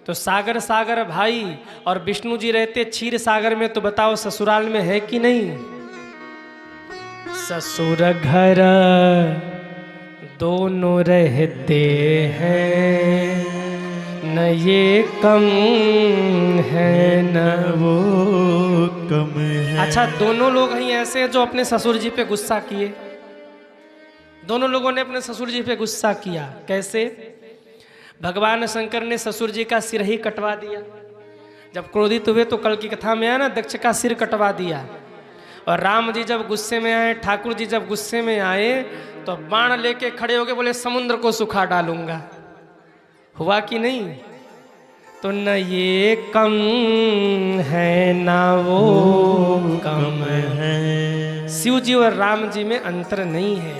तो सागर सागर भाई, और विष्णु जी रहते क्षीर सागर में। तो बताओ ससुराल में है कि नहीं? ससुर घर दोनों रहते हैं, न ये कम है न वो कम है। अच्छा, दोनों लोग ही ऐसे हैं जो अपने ससुर जी पे गुस्सा किए। दोनों लोगों ने अपने ससुर जी पे गुस्सा किया। कैसे? भगवान शंकर ने ससुर जी का सिर ही कटवा दिया। जब क्रोधित हुए तो कल की कथा में आया ना, दक्ष का सिर कटवा दिया। और राम जी जब गुस्से में आए, ठाकुर जी जब गुस्से में आए तो बाण लेके खड़े हो गए, बोले समुद्र को सुखा डालूंगा। हुआ कि नहीं? तो न ये कम है ना वो कम है। शिव जी और राम जी में अंतर नहीं है।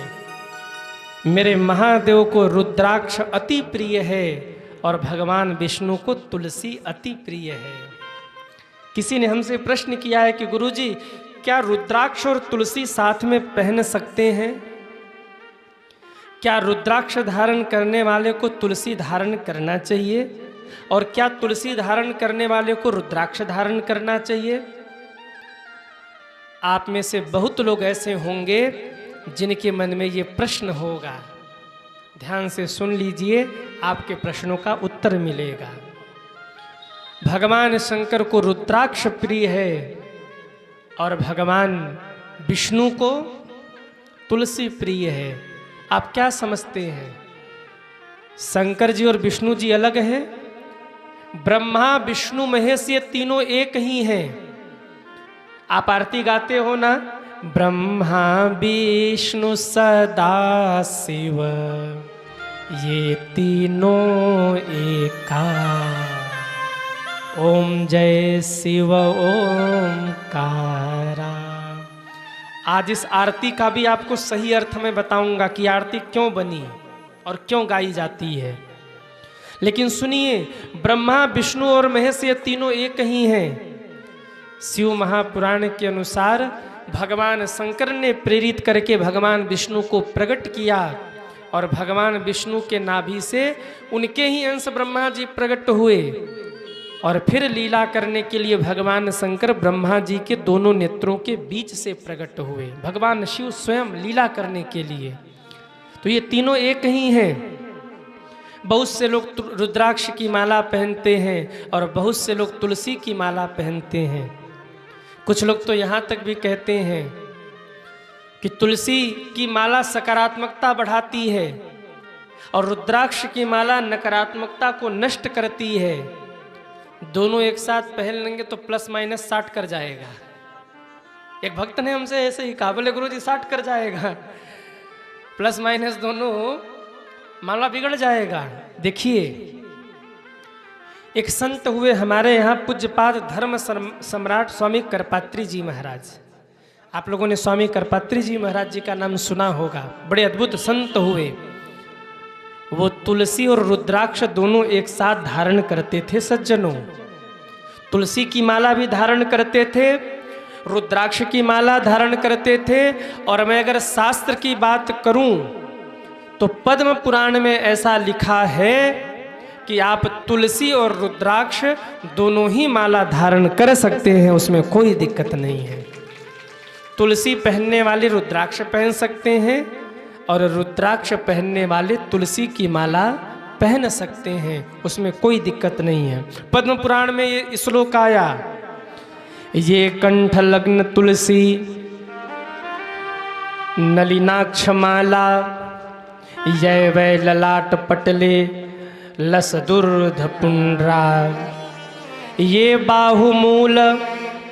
मेरे महादेव को रुद्राक्ष अति प्रिय है और भगवान विष्णु को तुलसी अति प्रिय है। किसी ने हमसे प्रश्न किया है कि गुरुजी क्या रुद्राक्ष और तुलसी साथ में पहन सकते हैं? क्या रुद्राक्ष धारण करने वाले को तुलसी धारण करना चाहिए और क्या तुलसी धारण करने वाले को रुद्राक्ष धारण करना चाहिए? आप में से बहुत लोग ऐसे होंगे जिनके मन में ये प्रश्न होगा। ध्यान से सुन लीजिए, आपके प्रश्नों का उत्तर मिलेगा। भगवान शंकर को रुद्राक्ष प्रिय है और भगवान विष्णु को तुलसी प्रिय है। आप क्या समझते हैं? शंकर जी और विष्णु जी अलग हैं? ब्रह्मा विष्णु महेश ये तीनों एक ही हैं। आप आरती गाते हो ना, ब्रह्मा विष्णु सदा शिव ये तीनों एका, ओम जय शिव ओमकारा। आज इस आरती का भी आपको सही अर्थ में बताऊंगा कि आरती क्यों बनी और क्यों गाई जाती है। लेकिन सुनिए, ब्रह्मा विष्णु और महेश ये तीनों एक ही हैं। शिव महापुराण के अनुसार भगवान शंकर ने प्रेरित करके भगवान विष्णु को प्रकट किया और भगवान विष्णु के नाभि से उनके ही अंश ब्रह्मा जी प्रकट हुए और फिर लीला करने के लिए भगवान शंकर ब्रह्मा जी के दोनों नेत्रों के बीच से प्रकट हुए। भगवान शिव स्वयं लीला करने के लिए। तो ये तीनों एक ही हैं। बहुत से लोग रुद्राक्ष की माला पहनते हैं और बहुत से लोग तुलसी की माला पहनते हैं। कुछ लोग तो यहाँ तक भी कहते हैं कि तुलसी की माला सकारात्मकता बढ़ाती है और रुद्राक्ष की माला नकारात्मकता को नष्ट करती है। दोनों एक साथ पहन लेंगे तो प्लस माइनस 60 कर जाएगा। एक भक्त ने हमसे ऐसे ही कहा, बोले गुरुजी 60 कर जाएगा, प्लस माइनस दोनों मामला बिगड़ जाएगा। देखिए, एक संत हुए हमारे यहाँ पूज्यपाद धर्म सम्राट स्वामी करपात्री जी महाराज। आप लोगों ने स्वामी करपात्री जी महाराज जी का नाम सुना होगा। बड़े अद्भुत संत हुए। वो तुलसी और रुद्राक्ष दोनों एक साथ धारण करते थे सज्जनों। तुलसी की माला भी धारण करते थे, रुद्राक्ष की माला धारण करते थे। और मैं अगर शास्त्र की बात करूं तो पद्म पुराण में ऐसा लिखा है कि आप तुलसी और रुद्राक्ष दोनों ही माला धारण कर सकते हैं, उसमें कोई दिक्कत नहीं है। तुलसी पहनने वाले रुद्राक्ष पहन सकते हैं और रुद्राक्ष पहनने वाले तुलसी की माला पहन सकते हैं, उसमें कोई दिक्कत नहीं है। पद्म पुराण में ये श्लोक आया, ये कंठ लग्न तुलसी नलिनाक्ष माला जय वै ललाट पटले लस दुर्ध पुंड्रा, ये बाहुमूल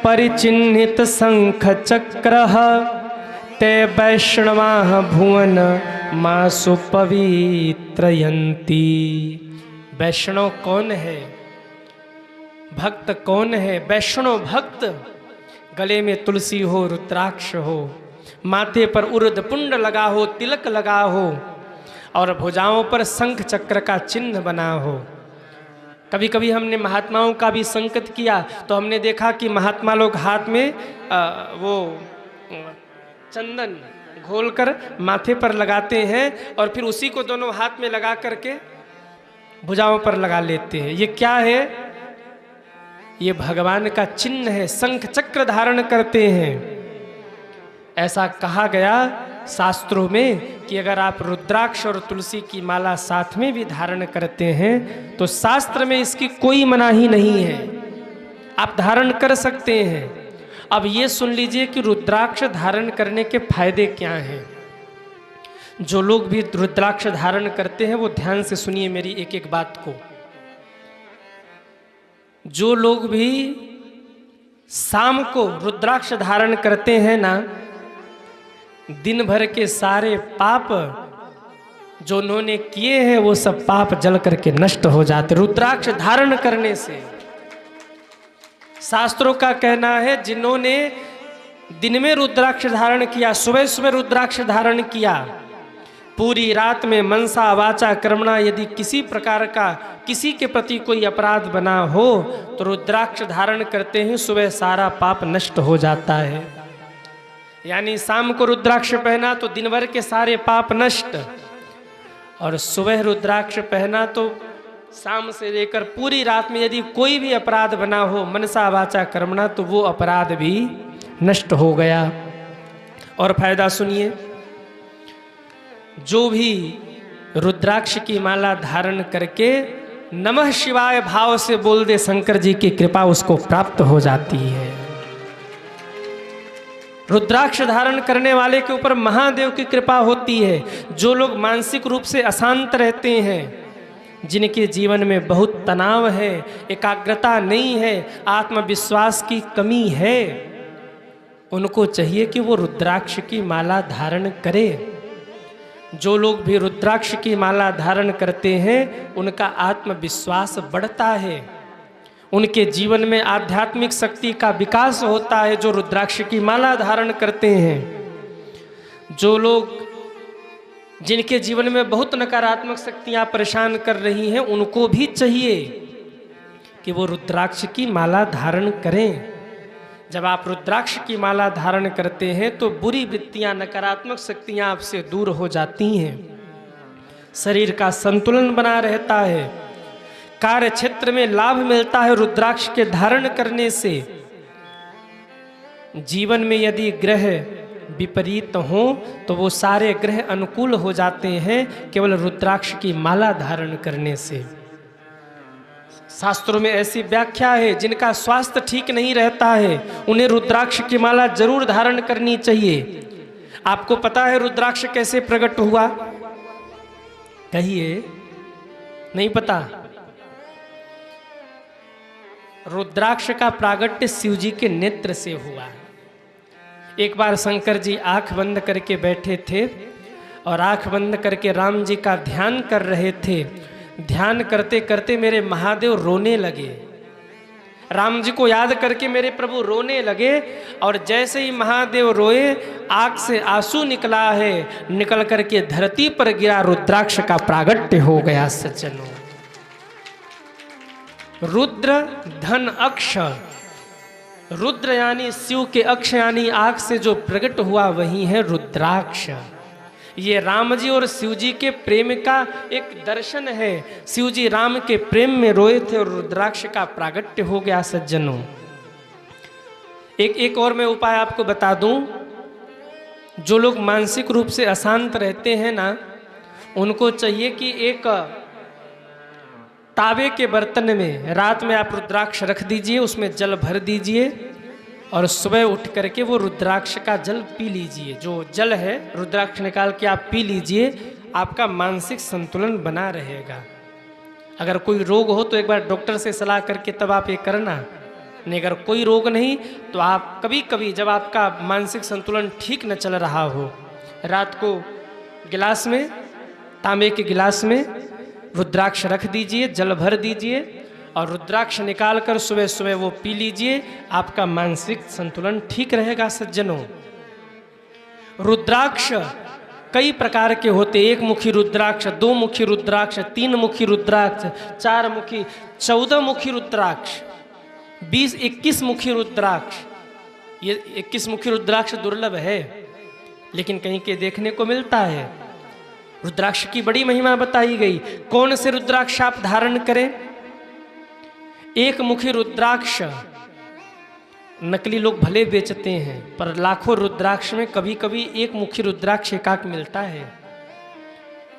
परिचिन्हित शंख चक्र ते वैष्णवा भुवन मासु पवित्रयन्ति। वैष्णव कौन है? भक्त कौन है? वैष्णव भक्त। गले में तुलसी हो, रुद्राक्ष हो, माथे पर उर्ध पुंड लगा हो, तिलक लगा हो और भुजाओं पर शंख चक्र का चिन्ह बना हो। कभी कभी हमने महात्माओं का भी संकेत किया तो हमने देखा कि महात्मा लोग हाथ में वो चंदन घोलकर माथे पर लगाते हैं और फिर उसी को दोनों हाथ में लगा करके भुजाओं पर लगा लेते हैं। ये क्या है? ये भगवान का चिन्ह है। शंख चक्र धारण करते हैं। ऐसा कहा गया शास्त्रों में कि अगर आप रुद्राक्ष और तुलसी की माला साथ में भी धारण करते हैं तो शास्त्र में इसकी कोई मनाही नहीं है, आप धारण कर सकते हैं। अब ये सुन लीजिए कि रुद्राक्ष धारण करने के फायदे क्या हैं। जो लोग भी रुद्राक्ष धारण करते हैं वो ध्यान से सुनिए मेरी एक एक बात को। जो लोग भी शाम को रुद्राक्ष धारण करते हैं ना, दिन भर के सारे पाप जो उन्होंने किए हैं वो सब पाप जल करके नष्ट हो जाते रुद्राक्ष धारण करने से। शास्त्रों का कहना है जिन्होंने दिन में रुद्राक्ष धारण किया, सुबह सुबह रुद्राक्ष धारण किया, पूरी रात में मनसा वाचा कर्मणा यदि किसी प्रकार का किसी के प्रति कोई अपराध बना हो तो रुद्राक्ष धारण करते ही सुबह सारा पाप नष्ट हो जाता है। यानी शाम को रुद्राक्ष पहना तो दिन भर के सारे पाप नष्ट, और सुबह रुद्राक्ष पहना तो शाम से लेकर पूरी रात में यदि कोई भी अपराध बना हो मनसा वाचा कर्मणा तो वो अपराध भी नष्ट हो गया। और फायदा सुनिए, जो भी रुद्राक्ष की माला धारण करके नमः शिवाय भाव से बोल दे शंकर जी की कृपा उसको प्राप्त हो जाती है। रुद्राक्ष धारण करने वाले के ऊपर महादेव की कृपा होती है। जो लोग मानसिक रूप से अशांत रहते हैं, जिनके जीवन में बहुत तनाव है, एकाग्रता नहीं है, आत्मविश्वास की कमी है, उनको चाहिए कि वो रुद्राक्ष की माला धारण करें। जो लोग भी रुद्राक्ष की माला धारण करते हैं उनका आत्मविश्वास बढ़ता है, उनके जीवन में आध्यात्मिक शक्ति का विकास होता है जो रुद्राक्ष की माला धारण करते हैं। जो लोग जिनके जीवन में बहुत नकारात्मक शक्तियां परेशान कर रही हैं उनको भी चाहिए कि वो रुद्राक्ष की माला धारण करें। जब आप रुद्राक्ष की माला धारण करते हैं तो बुरी वृत्तियां, नकारात्मक शक्तियां आपसे दूर हो जाती हैं, शरीर का संतुलन बना रहता है, कार्य क्षेत्र में लाभ मिलता है रुद्राक्ष के धारण करने से। जीवन में यदि ग्रह विपरीत हो तो वो सारे ग्रह अनुकूल हो जाते हैं केवल रुद्राक्ष की माला धारण करने से। शास्त्रों में ऐसी व्याख्या है, जिनका स्वास्थ्य ठीक नहीं रहता है उन्हें रुद्राक्ष की माला जरूर धारण करनी चाहिए। आपको पता है रुद्राक्ष कैसे प्रकट हुआ? कहिए, नहीं पता? रुद्राक्ष का प्रागट्य शिव जी के नेत्र से हुआ। एक बार शंकर जी आंख बंद करके बैठे थे और आंख बंद करके राम जी का ध्यान कर रहे थे। ध्यान करते करते मेरे महादेव रोने लगे, राम जी को याद करके मेरे प्रभु रोने लगे, और जैसे ही महादेव रोए आंख से आंसू निकला है, निकल करके धरती पर गिरा, रुद्राक्ष का प्रागट्य हो गया। सज्जनों, रुद्र धन अक्ष, रुद्र यानी शिव के अक्ष यानी आंख से जो प्रकट हुआ वही है रुद्राक्ष। ये राम जी और शिव जी के प्रेम का एक दर्शन है। शिव जी राम के प्रेम में रोए थे और रुद्राक्ष का प्रागट्य हो गया। सज्जनों, एक और मैं उपाय आपको बता दूं। जो लोग मानसिक रूप से अशांत रहते हैं ना, उनको चाहिए कि एक तावे के बर्तन में रात में आप रुद्राक्ष रख दीजिए, उसमें जल भर दीजिए और सुबह उठ करके वो रुद्राक्ष का जल पी लीजिए। जो जल है रुद्राक्ष निकाल के आप पी लीजिए, आपका मानसिक संतुलन बना रहेगा। अगर कोई रोग हो तो एक बार डॉक्टर से सलाह करके तब आप ये करना, नहीं अगर कोई रोग नहीं तो आप कभी कभी जब आपका मानसिक संतुलन ठीक न चल रहा हो, रात को गिलास में, तांबे के गिलास में रुद्राक्ष रख दीजिए, जल भर दीजिए और रुद्राक्ष निकाल कर सुबह सुबह वो पी लीजिए, आपका मानसिक संतुलन ठीक रहेगा। सज्जनों, रुद्राक्ष कई प्रकार के होते, एक मुखी रुद्राक्ष, दो मुखी रुद्राक्ष, तीन मुखी रुद्राक्ष, चार मुखी, 14 मुखी रुद्राक्ष, 20-21 मुखी रुद्राक्ष। ये 21 मुखी रुद्राक्ष दुर्लभ है लेकिन कहीं के देखने को मिलता है। रुद्राक्ष की बड़ी महिमा बताई गई। कौन से रुद्राक्ष आप धारण करें? एक मुखी रुद्राक्ष नकली लोग भले बेचते हैं पर लाखों रुद्राक्ष में कभी कभी एक मुखी रुद्राक्ष एकाक मिलता है।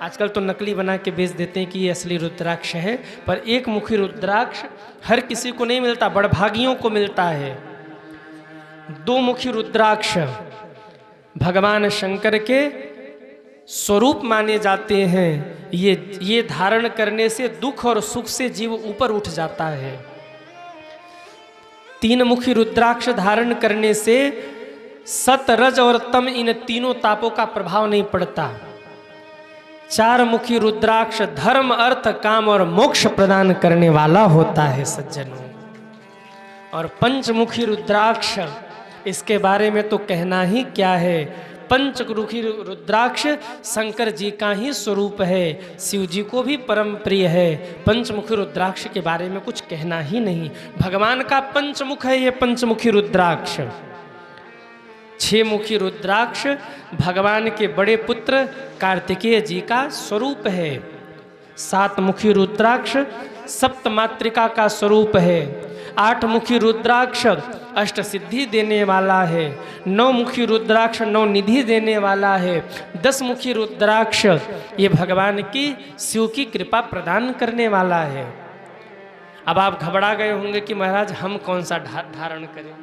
आजकल तो नकली बना के बेच देते हैं कि ये असली रुद्राक्ष है, पर एक मुखी रुद्राक्ष हर किसी को नहीं मिलता, बड़भागियों को मिलता है। दो मुखी रुद्राक्ष भगवान शंकर के स्वरूप माने जाते हैं। ये धारण करने से दुख और सुख से जीव ऊपर उठ जाता है। तीन मुखी रुद्राक्ष धारण करने से सत, रज और तम इन तीनों तापों का प्रभाव नहीं पड़ता। चार मुखी रुद्राक्ष धर्म, अर्थ, काम और मोक्ष प्रदान करने वाला होता है सज्जनों। और पंचमुखी रुद्राक्ष, इसके बारे में तो कहना ही क्या है। पंचमुखी रुद्राक्ष शंकर जी का ही स्वरूप है, शिव जी को भी परम प्रिय है। पंचमुखी रुद्राक्ष के बारे में कुछ कहना ही नहीं। भगवान का पंचमुख है ये पंचमुखी रुद्राक्ष। छह मुखी रुद्राक्ष भगवान के बड़े पुत्र कार्तिकेय जी का स्वरूप है। सात मुखी रुद्राक्ष सप्त मातृका का स्वरूप है। आठ मुखी रुद्राक्ष अष्ट सिद्धि देने वाला है। नौ मुखी रुद्राक्ष नौ निधि देने वाला है। 10 मुखी रुद्राक्ष ये भगवान की शिव की कृपा प्रदान करने वाला है। अब आप घबरा गए होंगे कि महाराज हम कौन सा धारण करें।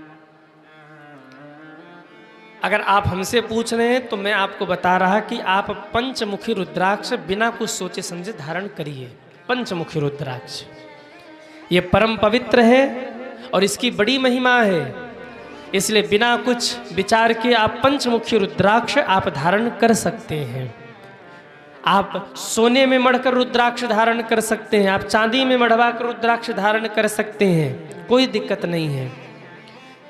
अगर आप हमसे पूछ रहे हैं तो मैं आपको बता रहा कि आप पंचमुखी रुद्राक्ष बिना कुछ सोचे समझे धारण करिए। पंचमुखी रुद्राक्ष ये परम पवित्र है और इसकी बड़ी महिमा है, इसलिए बिना कुछ विचार के आप पंचमुखी रुद्राक्ष आप धारण कर सकते हैं। आप सोने में मढ़कर रुद्राक्ष धारण कर सकते हैं, आप चांदी में मढ़वा कर रुद्राक्ष धारण कर सकते हैं, कोई दिक्कत नहीं है।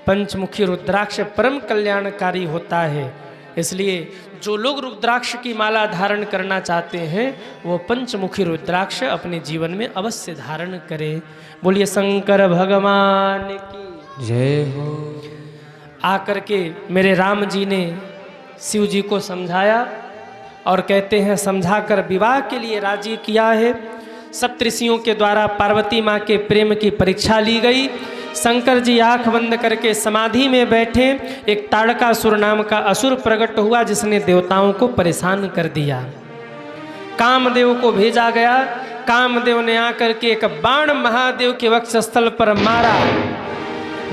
पंचमुखी रुद्राक्ष परम कल्याणकारी होता है, इसलिए जो लोग रुद्राक्ष की माला धारण करना चाहते हैं वो पंचमुखी रुद्राक्ष अपने जीवन में अवश्य धारण करें। बोलिए शंकर भगवान की जय हो। आकर के मेरे राम जी ने शिव जी को समझाया और कहते हैं समझाकर विवाह के लिए राजी किया है। सप्तऋषियों के द्वारा पार्वती माँ के प्रेम की परीक्षा ली गई। शंकर जी आंख बंद करके समाधि में बैठे। एक ताड़कासुर नाम का असुर प्रकट हुआ जिसने देवताओं को परेशान कर दिया। कामदेव को भेजा गया। कामदेव ने आकर के एक बाण महादेव के वक्षस्थल पर मारा।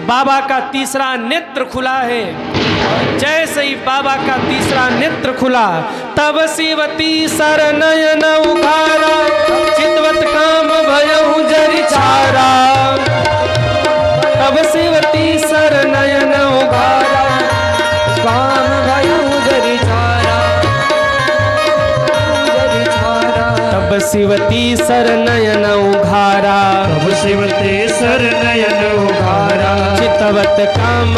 बाबा का तीसरा नेत्र खुला है। जैसे ही बाबा का तीसरा नेत्र खुला तब शिवती सर नयन उघारा, चितवत काम भयउ जरि चारा। तब शिवती सर नयन उघारा, काम भयउ जरि चारा, जरि चारा। तब शिवती सर नयन उघारा, तब शिवते सर नयन उघारा, चितवत काम